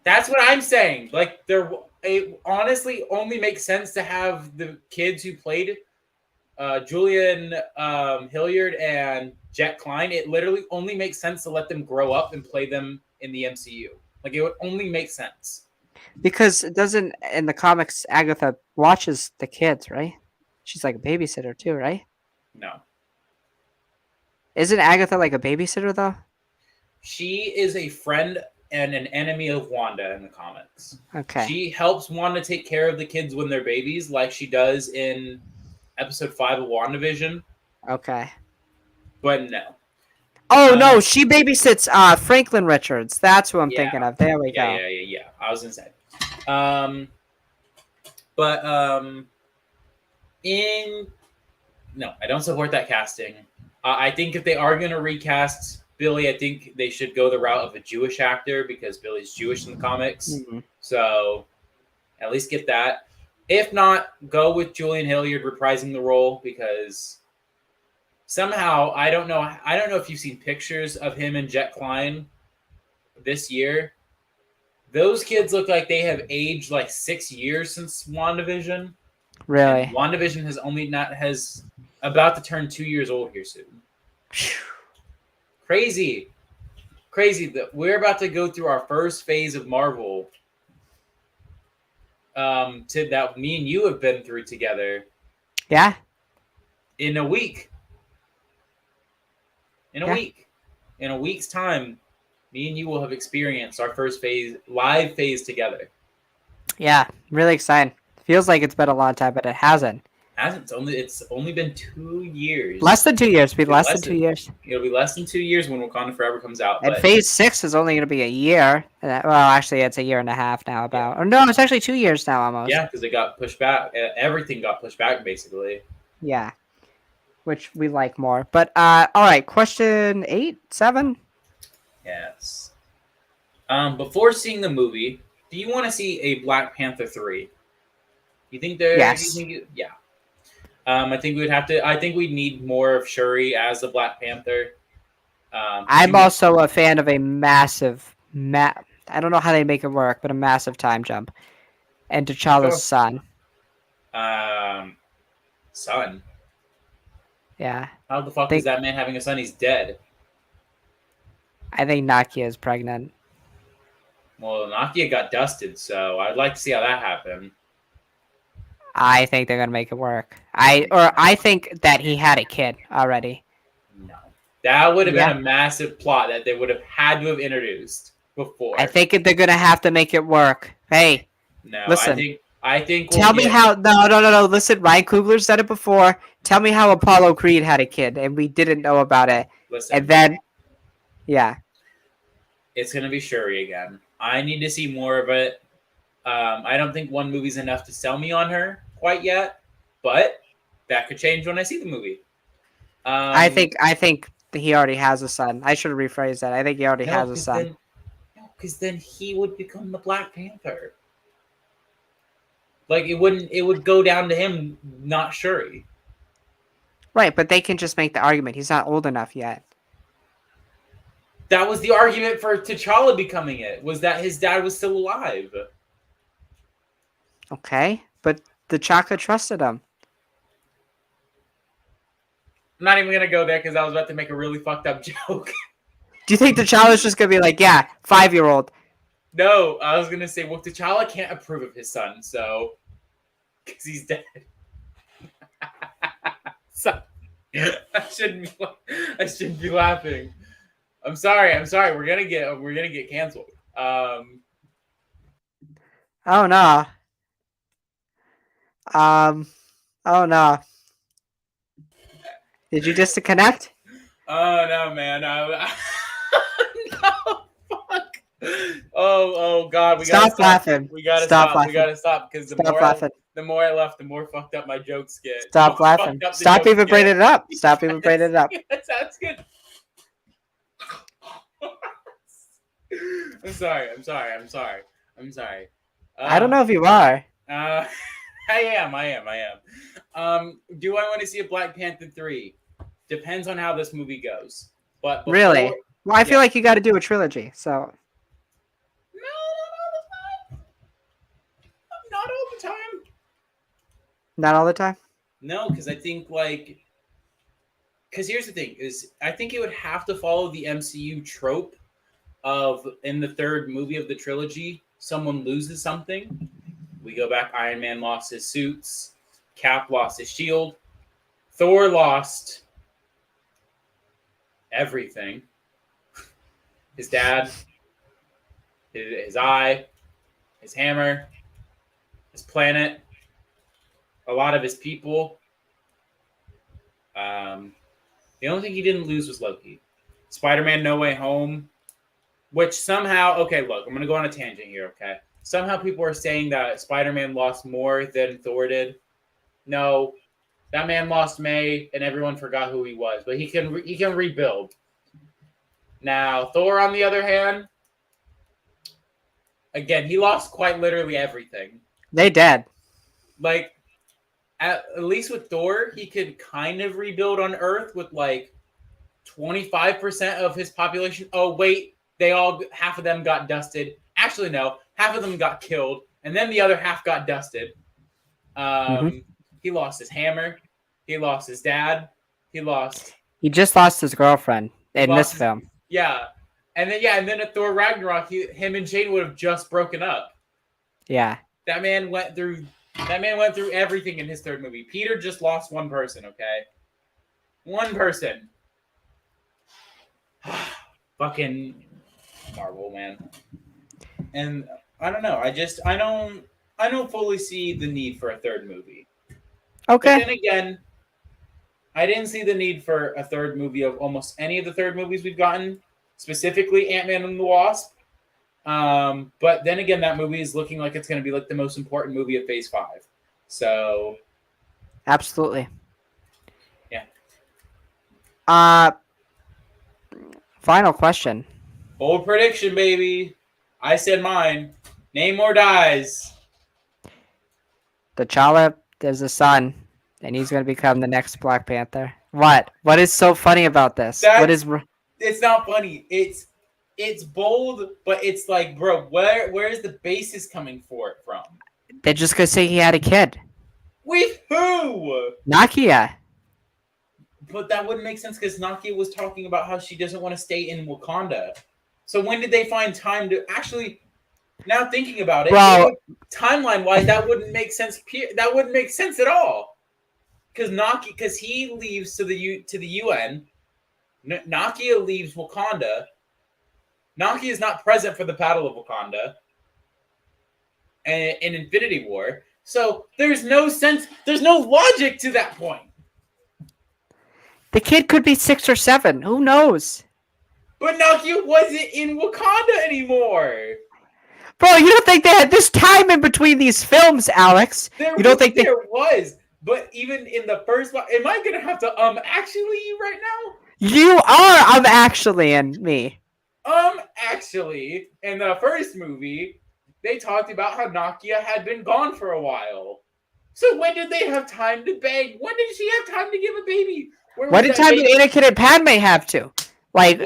That's what I'm saying. Like, it honestly only makes sense to have the kids who played Julian Hilliard and Jet Klein. It literally only makes sense to let them grow up and play them in the MCU. Like, it would only make sense. Because it doesn't, in the comics, Agatha watches the kids, right? She's like a babysitter too, right? No. Isn't Agatha like a babysitter though? She is a friend and an enemy of Wanda in the comics. Okay. She helps Wanda take care of the kids when they're babies, like she does in episode 5 of WandaVision. Okay. But no. Oh no, she babysits Franklin Richards. That's who I'm thinking of. There we go. Yeah. I was gonna say. No, I don't support that casting. I think if they are gonna recast Billy, I think they should go the route of a Jewish actor because Billy's Jewish in the comics. Mm-hmm. So At least get that. If not, go with Julian Hilliard reprising the role because somehow I don't know if you've seen pictures of him and Jet Klein this year. Those kids look like they have aged like 6 years since WandaVision. Really? And WandaVision has about to turn 2 years old here soon. Crazy that we're about to go through our first phase of Marvel. To that me and you have been through together. Yeah. In a week. In a week's time, me and you will have experienced our first live phase together. Yeah, really excited. Feels like it's been a long time, but it hasn't. It's only been 2 years. Less than 2 years. It'll be less than 2 years. It'll be less than 2 years when Wakanda Forever comes out. And Phase 6 is only going to be a year. Well, actually, it's a year and a half now. About. Yeah. Or no, it's actually 2 years now almost. Yeah, because it got pushed back. Everything got pushed back, basically. Yeah, which we like more. But all right, question 8, 7. Yes. Before seeing the movie, do you want to see a Black Panther 3? You think there? Yes. Yeah. I think we'd have to. I think we'd need more of Shuri as the Black Panther. I'm also a fan of a massive, I don't know how they make it work, but a massive time jump, and T'Challa's son. Son. Yeah. How the fuck is that man having a son? He's dead. I think Nakia is pregnant. Well, Nakia got dusted, so I'd like to see how that happened. I think they're gonna make it work. I think that he had a kid already. No, that would have been a massive plot that they would have had to have introduced before. I think they're gonna have to make it work. Hey, no, listen. I think. Tell me how. No. Listen, Ryan Coogler said it before. Tell me how Apollo Creed had a kid and we didn't know about it. Listen, and then, yeah, it's gonna be Shuri again. I need to see more of it. I don't think one movie's enough to sell me on her quite yet, but that could change when I see the movie. I think he already has a son. I should have rephrased that. I think he already has a son. Because then he would become the Black Panther. Like it would go down to him, not Shuri. Right, but they can just make the argument. He's not old enough yet. That was the argument for T'Challa becoming it, was that his dad was still alive. Okay, but T'Chaka trusted him. I'm not even going to go there because I was about to make a really fucked up joke. Do you think T'Challa's just going to be like, yeah, 5-year-old? No, I was going to say, well, T'Challa can't approve of his son, so... Because he's dead. So, I shouldn't be laughing. I'm sorry. We're gonna get canceled. Oh no. Oh no. Did you disconnect? Oh no, man. No, fuck. Oh God. We gotta stop laughing. We gotta stop. We gotta stop because the more I left, the more fucked up my jokes get. Stop laughing. Stop even bringing it up. Stop even bringing it up. That's good. I'm sorry. I don't know if you are. I am. Do I want to see a Black Panther 3? Depends on how this movie goes. But really? Well, I feel like you got to do a trilogy, so. Not all the time. Not all the time? No, because I think because here's the thing, is I think it would have to follow the MCU trope of, in the third movie of the trilogy, someone loses something. We go back, Iron Man lost his suits, Cap lost his shield, Thor lost everything. His dad, his eye, his hammer, his planet, a lot of his people. The only thing he didn't lose was Loki. Spider-Man No Way Home, which somehow, okay, look, I'm going to go on a tangent here, okay? Somehow people are saying that Spider-Man lost more than Thor did. No, that man lost May, and everyone forgot who he was, but he can rebuild. Now, Thor, on the other hand, again, he lost quite literally everything. They did. Like at least with Thor, he could kind of rebuild on Earth with like 25% of his population. Oh wait, half of them got dusted. Actually, no, half of them got killed, and then the other half got dusted. Hmm. He lost his hammer. He lost his dad. He lost. He just lost his girlfriend He in this lost his, film. yeah, and then at Thor Ragnarok, him and Jane would have just broken up. Yeah. That man went through. That man went through everything in his third movie. Peter just lost one person. Okay, one person. Fucking Marvel, man. And I don't know. I don't fully see the need for a third movie. But Okay. then again, I didn't see the need for a third movie of almost any of the third movies we've gotten, specifically Ant-Man and the Wasp. But then again, that movie is looking like it's going to be like the most important movie of Phase 5. So, Absolutely. yeah. Final question. Bold prediction, baby. I said mine. Namor dies. T'Challa, there's a son, and he's gonna become the next Black Panther. What? What is so funny about this? What is? It's not funny. It's bold, but it's like, bro, where is the basis coming for it from? They're just gonna say he had a kid. With who? Nakia. But that wouldn't make sense because Nakia was talking about how she doesn't want to stay in Wakanda. So when did they find time to actually? Now thinking about it, Bro. Timeline wise, that wouldn't make sense. That wouldn't make sense at all. Because he leaves to the UN. Nakia leaves Wakanda. Nakia is not present for the Battle of Wakanda and in Infinity War. So there's no sense. There's no logic to that point. The kid could be 6 or 7. Who knows? But Nakia wasn't in Wakanda anymore. Bro, you don't think they had this time in between these films, Alex? You don't think there was? But even in the first one, am I gonna have to actually right now? You are actually in me. Actually, in the first movie, they talked about how Nakia had been gone for a while. So when did they have time to bang? When did she have time to give a baby? What did time did Anakin and Padme have to? Like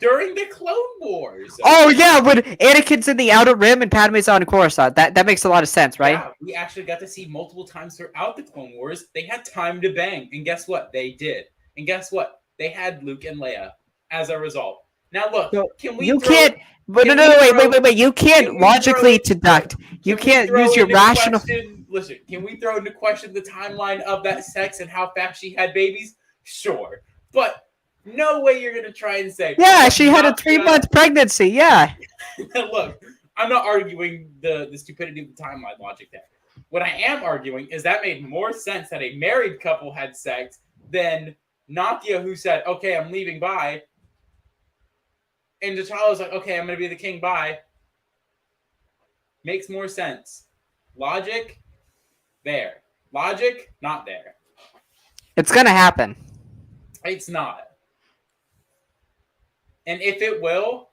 during the Clone Wars. Okay? Oh yeah, when Anakin's in the Outer Rim and Padme's on Coruscant. That makes a lot of sense, right? Yeah, we actually got to see multiple times throughout the Clone Wars. They had time to bang, and guess what? They did. And guess what? They had Luke and Leia as a result. Now look, so can we? You can't. But wait! You can't logically deduct. You can't use your rational. Listen, can we throw into question the timeline of that sex and how fast she had babies? Sure, but no way you're gonna try and say. Yeah, she had a 3-month pregnancy. Yeah. Look, I'm not arguing the stupidity of the timeline logic there. What I am arguing is that made more sense that a married couple had sex than Nakia, who said, "Okay, I'm leaving. Bye." And T'Challa's like, "Okay, I'm gonna be the king. Bye." Makes more sense. Logic, there. Logic, not there. It's gonna happen. It's not. And if it will,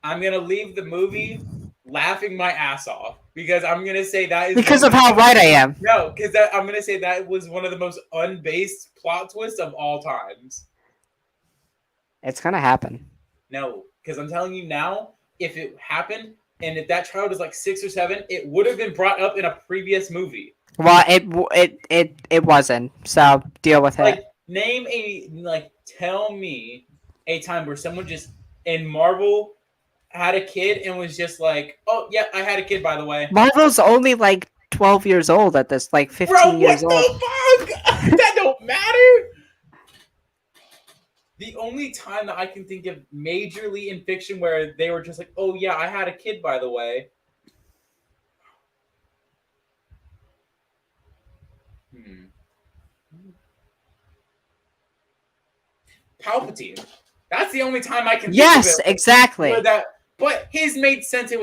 I'm gonna leave the movie laughing my ass off because I'm gonna say that is because of how right I am. No, because I'm gonna say that was one of the most unbased plot twists of all times. It's gonna happen. No, because I'm telling you now, if it happened and if that child was like 6 or 7, it would have been brought up in a previous movie. Well, it wasn't. So deal with it. Tell me a time where someone just in Marvel had a kid and was just like, "Oh yeah, I had a kid, by the way." Marvel's only like 12 years old at this, like 15 years old. What the fuck? That don't matter. The only time that I can think of majorly in fiction where they were just like, "Oh yeah, I had a kid, by the way." Palpatine. That's the only time I can think of it. Yes, exactly. But his made sense. It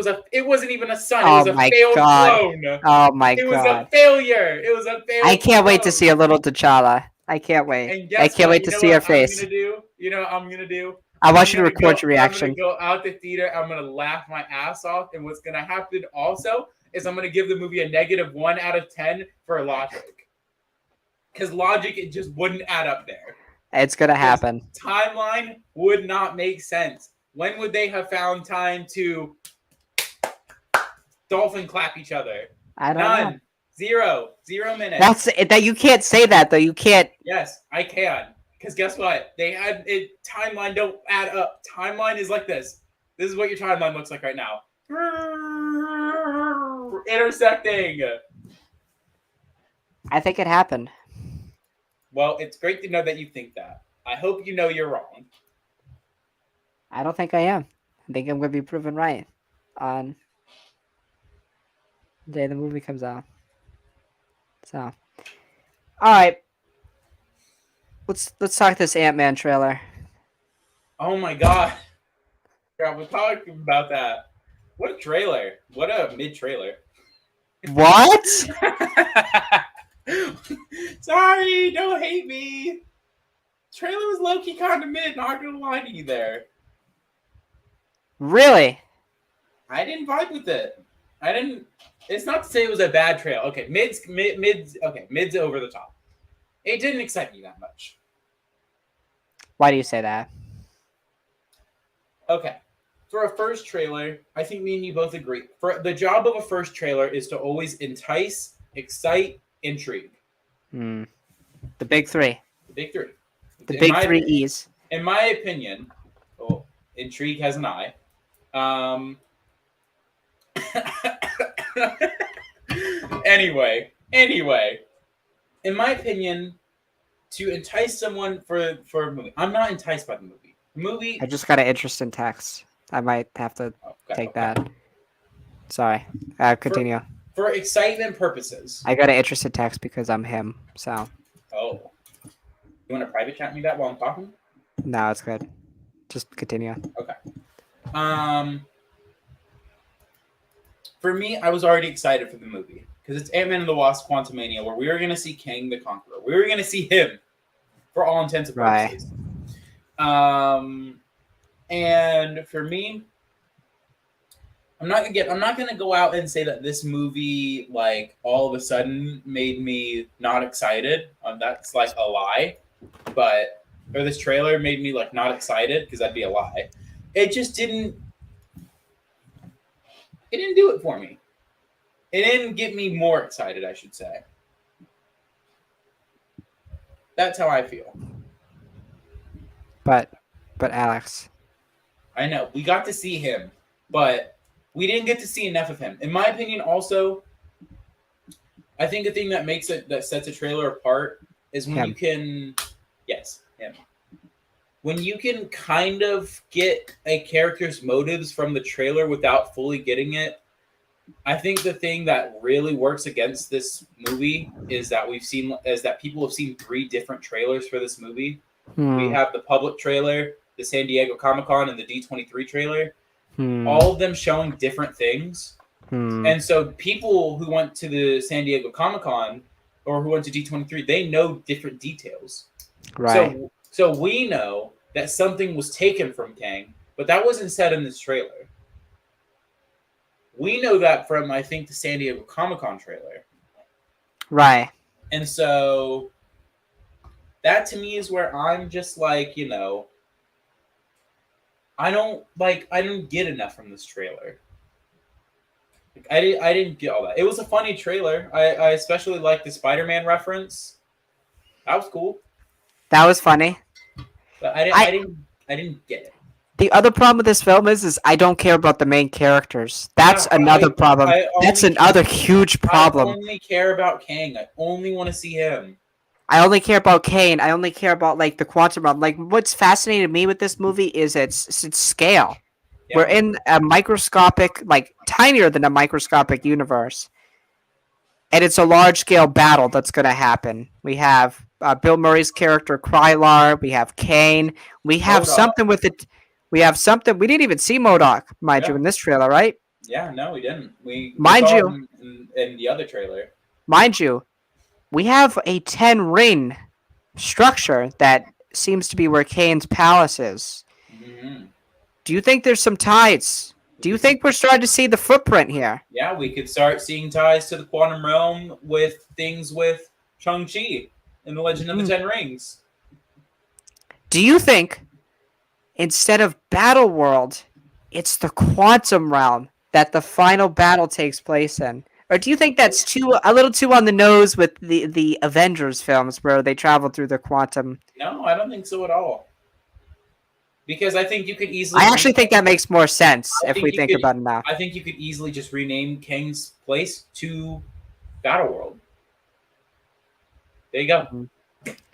wasn't even a son. It was a failed clone. Oh my god. It was a failure. It was a failed I can't clone. wait to see a little T'Challa. I can't wait. I can't wait to see her face. You know what I'm gonna do? I want you to record your reaction. I'm gonna go out the theater. I'm gonna laugh my ass off. And what's gonna happen also is I'm going to give the movie a -1 out of 10 for logic. Because logic, it just wouldn't add up there. It's gonna happen. Timeline would not make sense. When would they have found time to dolphin clap each other? I don't None. know. 0 minutes. That's that. You can't say that though. You can't. Yes, I can. Because guess what? They had it. Timeline don't add up. Timeline is like this. This is what your timeline looks like right now. Intersecting. I think it happened. Well, it's great to know that you think that. I hope you know you're wrong. I don't think I am. I think I'm gonna be proven right on the day the movie comes out. So, all right, let's talk this Ant-Man trailer. Oh my god. God, we're talking about that. What a trailer. What a mid-trailer. What? Sorry, don't hate me. Trailer was low-key kind of mid, not gonna lie to you there. Really? I didn't vibe with it. I didn't. It's not to say it was a bad trailer. Okay, mid's over the top. It didn't excite me that much. Why do you say that? Okay. For a first trailer, I think me and you both agree. For the job of a first trailer is to always entice, excite, intrigue. The big three. The big three. The big three E's. In my opinion, intrigue has an I. Anyway, in my opinion, to entice someone for a movie, I'm not enticed by the movie. The movie. I just got an interest in text. I might have to take that. Sorry. Continue. For excitement purposes. I got an interest in text because I'm him. So. Oh. You want to private chat me that while I'm talking? No, it's good. Just continue. Okay. For me, I was already excited for the movie because it's Ant-Man and the Wasp: Quantumania, where we were going to see Kang the Conqueror. We were going to see him for all intents and purposes. Right. And for me, I'm not gonna go out and say that this movie like all of a sudden made me not excited. That's like a lie. Or this trailer made me like not excited because that'd be a lie. It just didn't. It didn't do it for me. It didn't get me more excited, I should say. That's how I feel. But Alex, I know we got to see him, but we didn't get to see enough of him. In my opinion, also, I think the thing that sets a trailer apart is when you can, yes, him. When you can kind of get a character's motives from the trailer without fully getting it. I think the thing that really works against this movie is that people have seen 3 different trailers for this movie. We have the public trailer, the San Diego Comic-Con, and the D23 trailer. All of them showing different things. And so people who went to the San Diego Comic-Con or who went to D23, they know different details. Right. So we know that something was taken from Kang, but that wasn't said in this trailer. We know that from, I think, the San Diego Comic-Con trailer. Right. And so that to me is where I'm just like, I don't get enough from this trailer. I didn't get all that. It was a funny trailer. I especially liked the Spider-Man reference. That was cool. That was funny. But I didn't get it. The other problem with this film is I don't care about the main characters. That's another problem. That's another huge problem. I only care about Kang. I only want to see him. I only care about Kane. I only care about like the quantum realm. Like what's fascinated me with this movie is its scale. Yeah. We're in a microscopic, like tinier than a microscopic universe, and it's a large scale battle that's going to happen. We have Bill Murray's character Krylar. We have Kane. We have something with it. We have something. We didn't even see MODOK, mind you, in this trailer, right? Yeah, no, we didn't. We saw him in the other trailer. Mind you, we have a 10-ring structure that seems to be where Kane's palace is. Mm-hmm. Do you think there's some ties Do you think we're starting to see the footprint here? Yeah, we could start seeing ties to the quantum realm with things with Shang-Chi and the Legend of the Mm. Ten Rings. Do you think instead of Battle World, it's the quantum realm that the final battle takes place in? Or do you think that's a little too on the nose with the Avengers films where they travel through the quantum? No, I don't think so at all. Because I think you could I easily actually think that makes more sense I if think we you think could about it now. I think you could easily just rename Kang's place to Battle World. There you go. Mhm.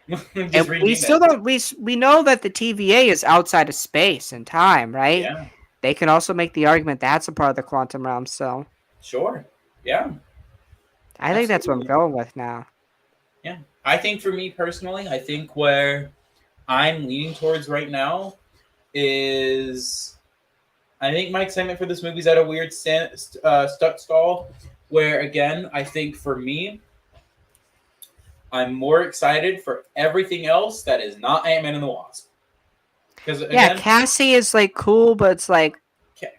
Just And we rename still it. don't we know that the TVA is outside of space and time, right? Yeah, They can also make the argument that's a part of the quantum realm, so sure. Yeah, I think that's what I'm absolutely. going with now. Yeah. I think for me personally, I think where I'm leaning towards right now is I think my excitement for this movie is at a weird stuck stall. Where again, I think for me, I'm more excited for everything else that is not Ant-Man and the Wasp. Because Yeah, again, Cassie is like cool, but it's like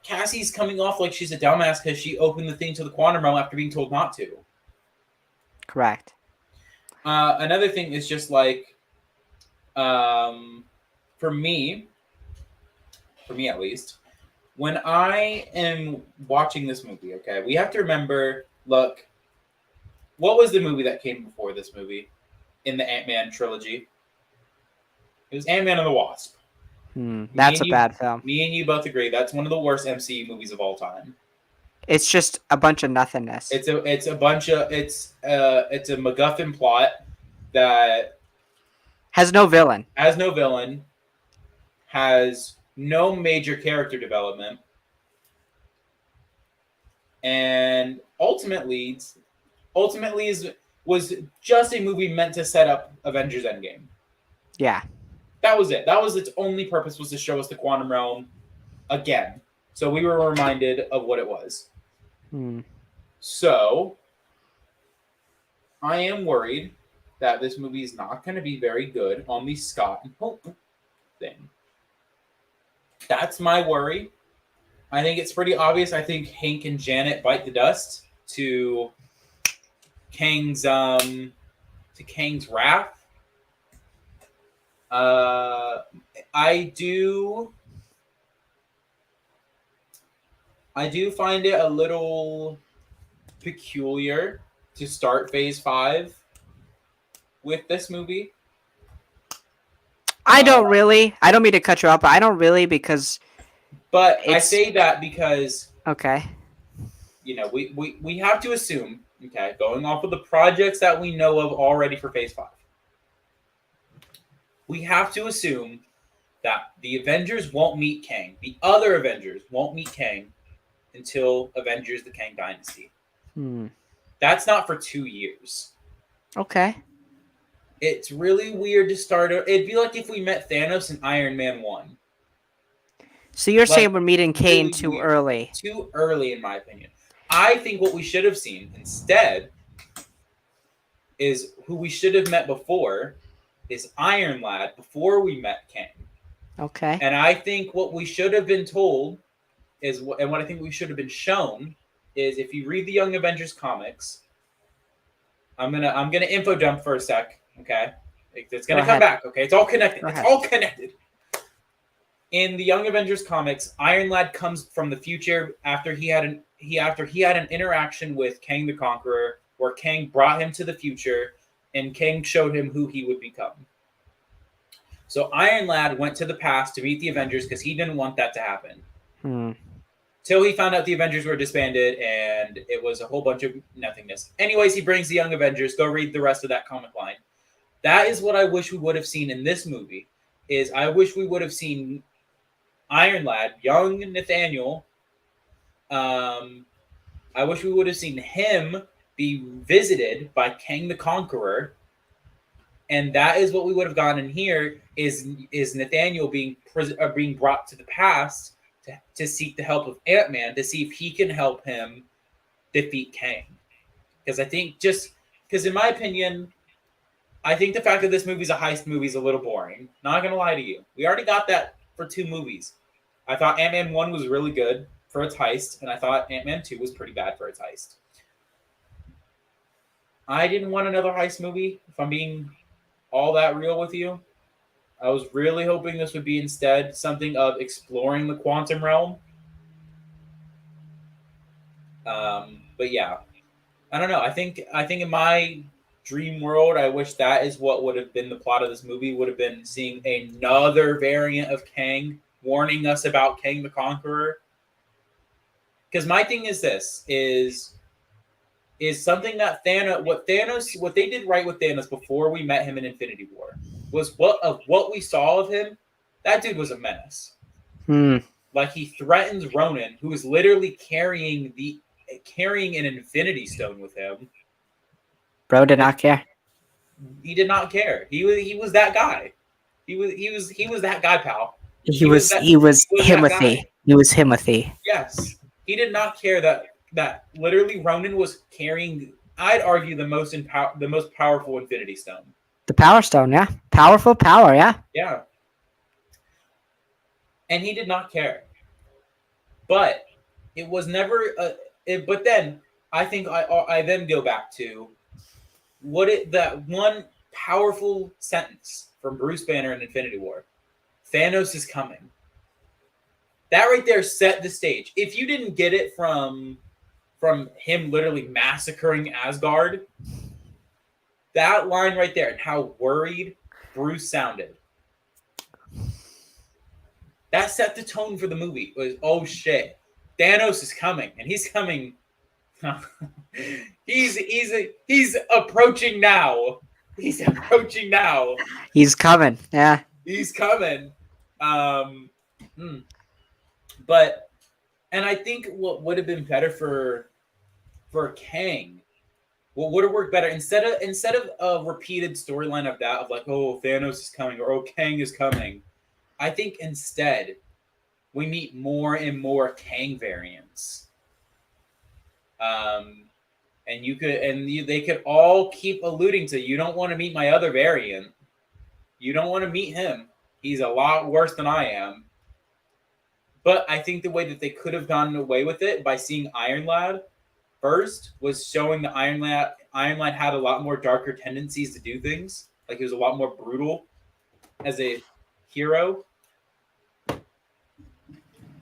Cassie's coming off like she's a dumbass because she opened the thing to the quantum realm after being told not to. correct. Another thing is just like, um, for me, for me at least, when I am watching this movie, okay, we have to remember. Look, what was the movie that came before this movie in the Ant-Man trilogy? It was Ant-Man and the Wasp. Me That's and a you, bad film. me and you both agree that's one of the worst MCU movies of all time. It's just a bunch of nothingness. It's a bunch of it's a MacGuffin plot that Has no villain. has no villain, has no major character development, and ultimately was just a movie meant to set up Avengers Endgame. Yeah. That was it. That was its only purpose, was to show us the quantum realm again. So we were reminded of what it was. Hmm. So I am worried that this movie is not going to be very good on the Scott and Hope thing. That's my worry. I think it's pretty obvious. I think Hank and Janet bite the dust to Kang's wrath. Uh, I do find it a little peculiar to start Phase 5 with this movie. I Uh, don't really. I don't mean to cut you off, but I don't really because but I it's say that because okay. we have to assume, okay, going off of the projects that we know of already for Phase 5, we have to assume that the Avengers won't meet Kang. The other Avengers won't meet Kang until Avengers: The Kang Dynasty. Hmm. That's not for 2 years. Okay. It's really weird to start. It'd be like if we met Thanos in Iron Man 1. So you're Like, saying we're meeting Kane really too weird. early? Too early, in my opinion. I think what we should have seen instead is who we should have met before is Iron Lad before we met Kang. Okay. And I think what we should have been told is, and what I think we should have been shown is, if you read the Young Avengers comics, I'm gonna info dump for a sec, okay? It's gonna come back, okay? It's all connected. It's all connected. In the Young Avengers comics, Iron Lad comes from the future after he had an interaction with Kang the Conqueror, where Kang brought him to the future, and Kang showed him who he would become. So Iron Lad went to the past to meet the Avengers because he didn't want that to happen. Till he found out the Avengers were disbanded and it was a whole bunch of nothingness. Anyways, he brings the Young Avengers. Go read the rest of that comic line. That is what I wish we would have seen in this movie. Is I wish we would have seen Iron Lad, young Nathaniel. I wish we would have seen him be visited by Kang the Conqueror, and that is what we would have gotten here. Is Nathaniel being brought to the past to seek the help of Ant-Man to see if he can help him defeat Kang? Because I think because in my opinion, I think the fact that this movie's a heist movie is a little boring. Not gonna lie to you, we already got that for 2 movies. I thought Ant-Man 1 was really good. for its heist, and I thought Ant-Man 2 was pretty bad for its heist. I didn't want another heist movie, if I'm being all that real with you. I was really hoping this would be instead something of exploring the quantum realm. But yeah, I don't know. I think in my dream world, I wish that is what would have been the plot of this movie. Would have been seeing another variant of Kang, warning us about Kang the Conqueror. Because my thing is this is something that what they did right with Thanos before we met him in Infinity War was what we saw of him. That dude was a menace. Like he threatens Ronan, who is literally carrying an Infinity Stone with him. Bro did not care. He did not care. He was that guy. He was that guy, pal. He was Timothy. He was Timothy. Yes, he did not care that literally Ronan was carrying. I'd argue the most powerful Infinity Stone. The Power Stone, yeah, powerful power, yeah. Yeah, and he did not care. But it was never. But then I think I then go back to that one powerful sentence from Bruce Banner in Infinity War. Thanos is coming. That right there set the stage. If you didn't get it from him literally massacring Asgard, that line right there and how worried Bruce sounded, that set the tone for the movie. It was, oh shit, Thanos is coming, and he's coming. he's approaching now. He's approaching now. He's coming. Yeah. He's coming. But and I think what would have been better for Kang, what would have worked better instead of a repeated storyline of that of like, oh, Thanos is coming or oh, Kang is coming. I think instead we meet more and more Kang variants. And they could all keep alluding to, you don't want to meet my other variant. You don't want to meet him. He's a lot worse than I am. But I think the way that they could have gotten away with it by seeing Iron Lad first was showing that Iron Lad had a lot more darker tendencies to do things. Like he was a lot more brutal as a hero.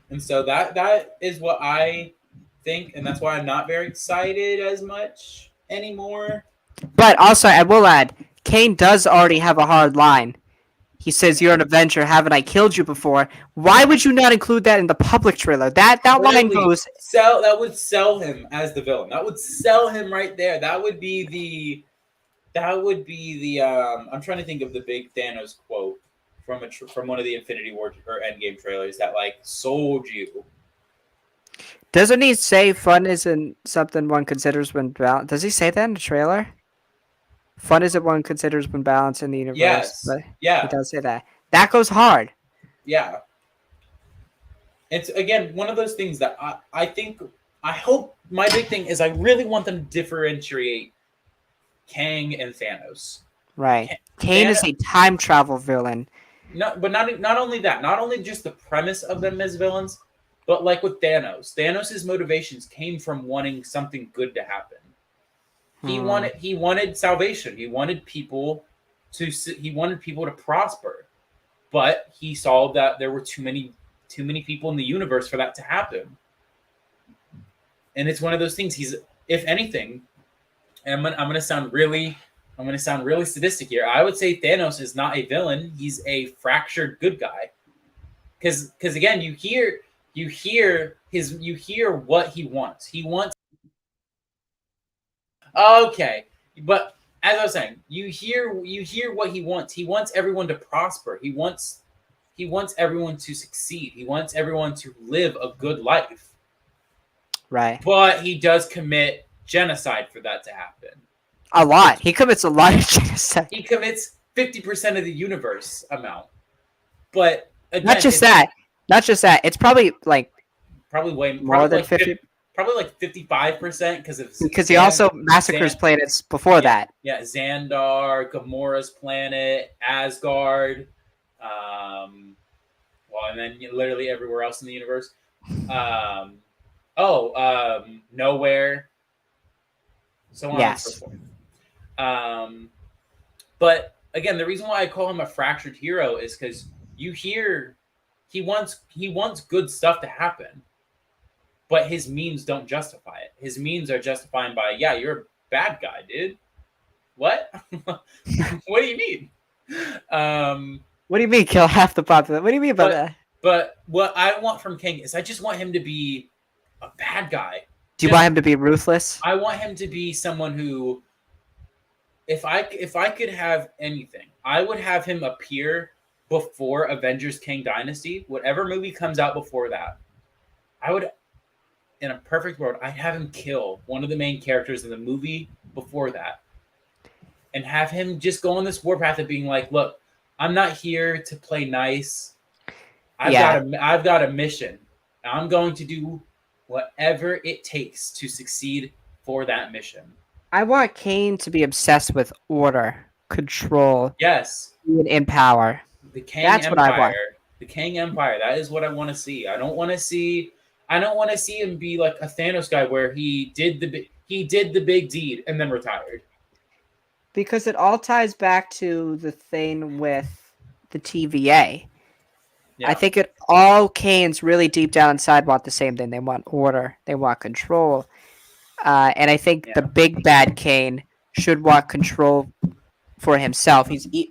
And so that is what I think, and that's why I'm not very excited as much anymore. But also, I will add, Kane does already have a hard line. He says, "You're an Avenger. Haven't I killed you before?" Why would you not include that in the public trailer? That line goes. That would sell him as the villain. That would sell him right there. That would be the. I'm trying to think of the big Thanos quote from one of the Infinity War or Endgame trailers that like sold you. Doesn't he say fun isn't something one considers when balance? Does he say that in the trailer? Fun isn't one considers when balance in the universe. Yes. But yeah. He does say that. That goes hard. Yeah. It's, again, one of those things that I hope my big thing is I really want them to differentiate Kang and Thanos. Right. Kane is a time travel villain. Not only that, not only just the premise of them as villains, but like with Thanos' motivations came from wanting something good to happen. He wanted salvation. He wanted people to prosper. But he saw that there were too many people in the universe for that to happen. And it's one of those things. He's, if anything, and I'm gonna sound really sadistic here. I would say Thanos is not a villain. He's a fractured good guy. Because again, you hear what he wants. He wants. Okay, but as I was saying, you hear what he wants. He wants everyone to prosper. He wants everyone to succeed. He wants everyone to live a good life. Right. But he does commit genocide for that to happen. A lot. He commits a lot of genocide. He commits 50% of the universe amount. But again, not just that. It's probably like way more than 50. Probably like 55% because he also massacres planets before that. Yeah, Xandar, Gamora's planet, Asgard, and then literally everywhere else in the universe. Um, Nowhere, so on and so Yes. forth. Um, but again, the reason why I call him a fractured hero is because you hear he wants good stuff to happen, but his means don't justify it. His means are justifying by, yeah, you're a bad guy, dude. What? What do you mean? Um, What do you mean kill half the population? What do you mean by but that? but what I want from King is I just want him to be a bad guy. Do you want Just him to be ruthless? I want him to be someone who, if I could have anything, I would have him appear before Avengers King Dynasty. Whatever movie comes out before that, I would, in a perfect world, I'd have him kill one of the main characters in the movie before that, and have him just go on this warpath of being like, "Look, I'm not here to play nice. Yeah. I've got a mission. I'm going to do whatever it takes to succeed for that mission." I want Kane to be obsessed with order, control, Yes, and power. the Kang That's what I want. Empire. The Kang Empire. That is what I want to see. I don't want to see. I don't want to see him be like a Thanos guy where he did the big deed and then retired. Because it all ties back to the thing with the TVA. I Yeah, think it all Kanes really deep down inside want the same thing. They want order. They want control. And I think the yeah. big bad Kane should want control for himself. What the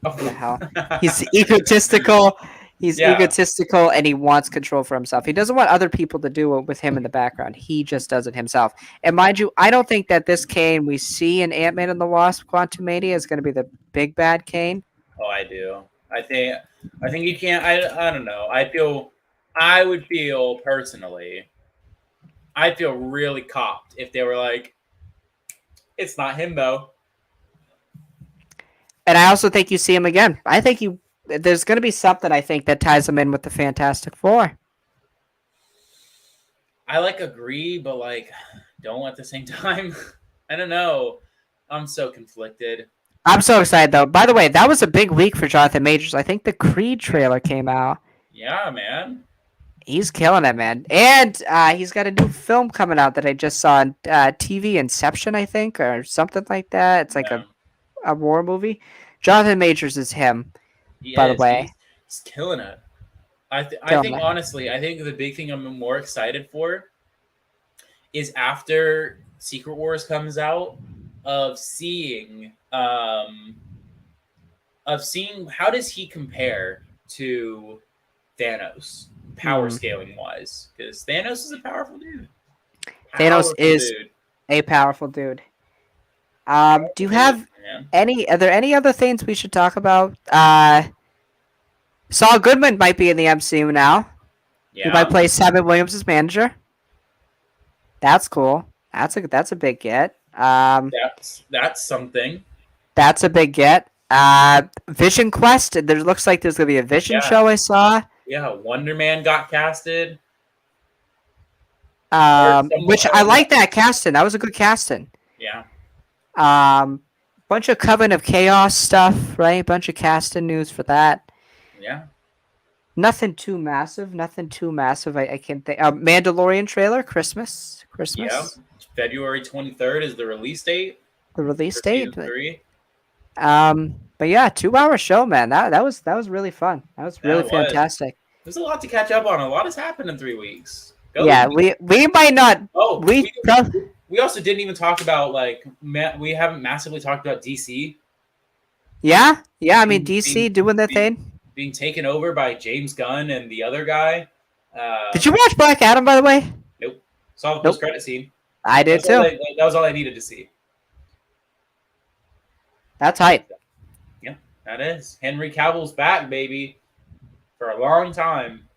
Oh. hell? He's egotistical. He's Yeah. egotistical and he wants control for himself. He doesn't want other people to do it with him in the background. He just does it himself. And mind you, I don't think that this Kane we see in Ant-Man and the Wasp Quantumania is going to be the big bad Kane. Oh, I do. I think. I think you can't. I don't know. I feel. I would feel personally. I'd feel really copped if they were like, "It's not him though." And I also think you see him again. I think there's going to be something I think that ties him in with the Fantastic Four. I like agree, but like don't at the same time. I don't know. I'm so conflicted. I'm so excited though. By the way, that was a big week for Jonathan Majors. I think the Creed trailer came out. Yeah, man. He's killing it, man. And he's got a new film coming out that I just saw on TV, Inception, I think, or something like that. It's like Yeah, a war movie. Jonathan Majors is him, he by the is. way. He's killing it. I Killing think it. honestly, I think the big thing I'm more excited for is after Secret Wars comes out, of seeing how does he compare to Thanos power Hmm. scaling wise, because Thanos is a powerful dude. Thanos Powerful is dude. a powerful dude. Do Powerful you dude, have man. are there any other things we should talk about? Saul Goodman might be in the MCU now. He might Yeah, play Simon Williams' manager. That's cool. That's a big get. that's something. That's a big get. Vision Quest. There looks like there's gonna be a Vision Yeah, show. I saw. yeah. Wonder Man got casted, or someone. Which I like that casting. That was a good casting. Yeah, Bunch of Coven of Chaos stuff, right? Bunch of casting news for that. yeah, Nothing too massive. Nothing too massive. I can't think. Mandalorian trailer. Christmas. yeah. Christmas. February 23rd is the release date The release for date. season three. But yeah, 2 hour show, man. That was really fun. That was Yeah, really it was. fantastic. There's a lot to catch up on. A lot has happened in 3 weeks. Go. Yeah, we might not. Oh, We prob- we also didn't even talk about like we haven't massively talked about DC yeah. I mean, being DC being doing their being, thing. being taken over by James Gunn and the other guy. Did you watch Black Adam, by the way? Nope. Saw the post Nope. credit scene. I did too. That was all I needed to see. That's hype. Yeah, that is. Henry Cavill's back, baby, for a long time.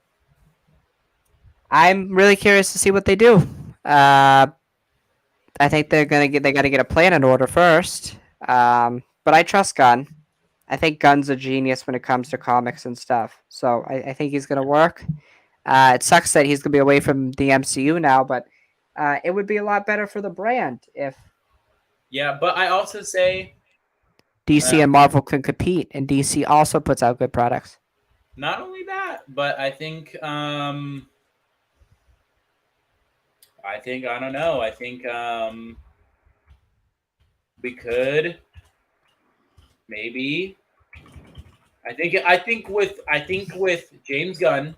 I'm really curious to see what they do. I think they got to get a plan in order first. But I trust Gunn. I think Gunn's a genius when it comes to comics and stuff. So I think he's gonna work. It sucks that he's gonna be away from the MCU now, but it would be a lot better for the brand if Yeah, but I also say DC uh, and Marvel can compete, and DC also puts out good products. not only that, but I think I don't know. I think we could maybe. I think with James Gunn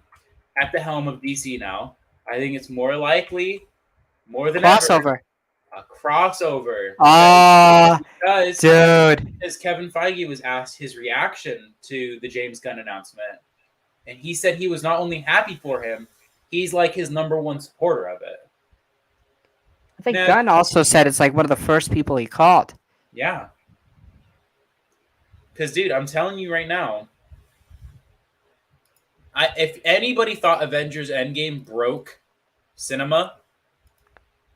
at the helm of DC now, I think it's more likely, more than ever, Crossover. a crossover Oh, because dude. as Kevin Feige was asked his reaction to the James Gunn announcement, and he said he was not only happy for him, he's like his number one supporter of it. I think Now, Gunn also said it's like one of the first people he called. yeah, because dude, I'm telling you right now, if anybody thought Avengers Endgame broke cinema,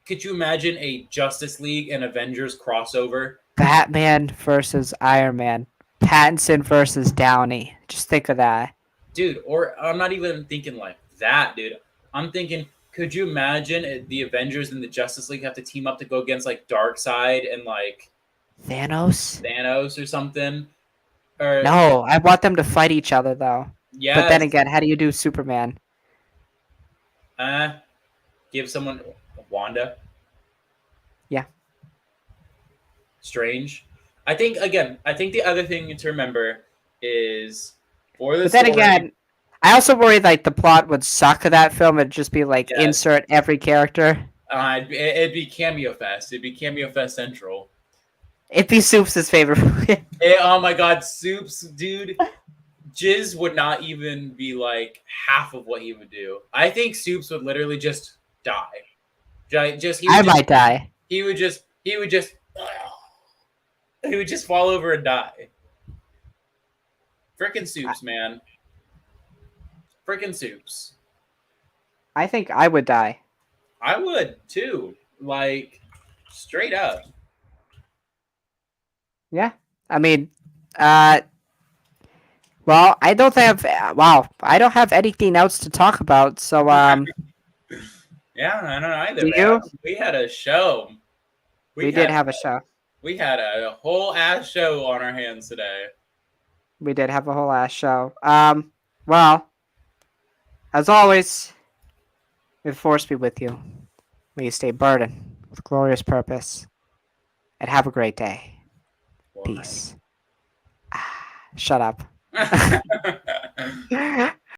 could you imagine a Justice League and Avengers crossover? Batman versus Iron Man. Pattinson versus Downey. Just think of that. Dude, or I'm not even thinking like that, dude. I'm thinking, could you imagine the Avengers and the Justice League have to team up to go against like Darkseid and like Thanos? Thanos or something? Or No, I want them to fight each other though. But then yes, again, how do you do Superman? uh, give someone Wanda, Yeah. Strange. I think again. I think the other thing to remember is for the But then story. again, I also worry like the plot would suck of that film. It'd just be like Yes, insert every character. it'd be cameo fest. It'd be cameo fest central. It'd be Soup's favorite movie. Oh my god, Soups, dude. Jizz would not even be like half of what he would do. I think Soups would literally just die. Just I might die. he would just he would just he would just fall over and die. Frickin' Soups, man. Frickin' Soups. I think I would die. I would too. Like straight up. Yeah. I mean, uh, well, I don't have. Wow, I don't have anything else to talk about. So, Yeah, I don't either, do man. you? We had a show. We did have a show. We had a whole ass show on our hands today. We did have a whole ass show. Well, as always, may the force be with you. May you stay burdened with glorious purpose, and have a great day. Well, Peace. Shut up. night.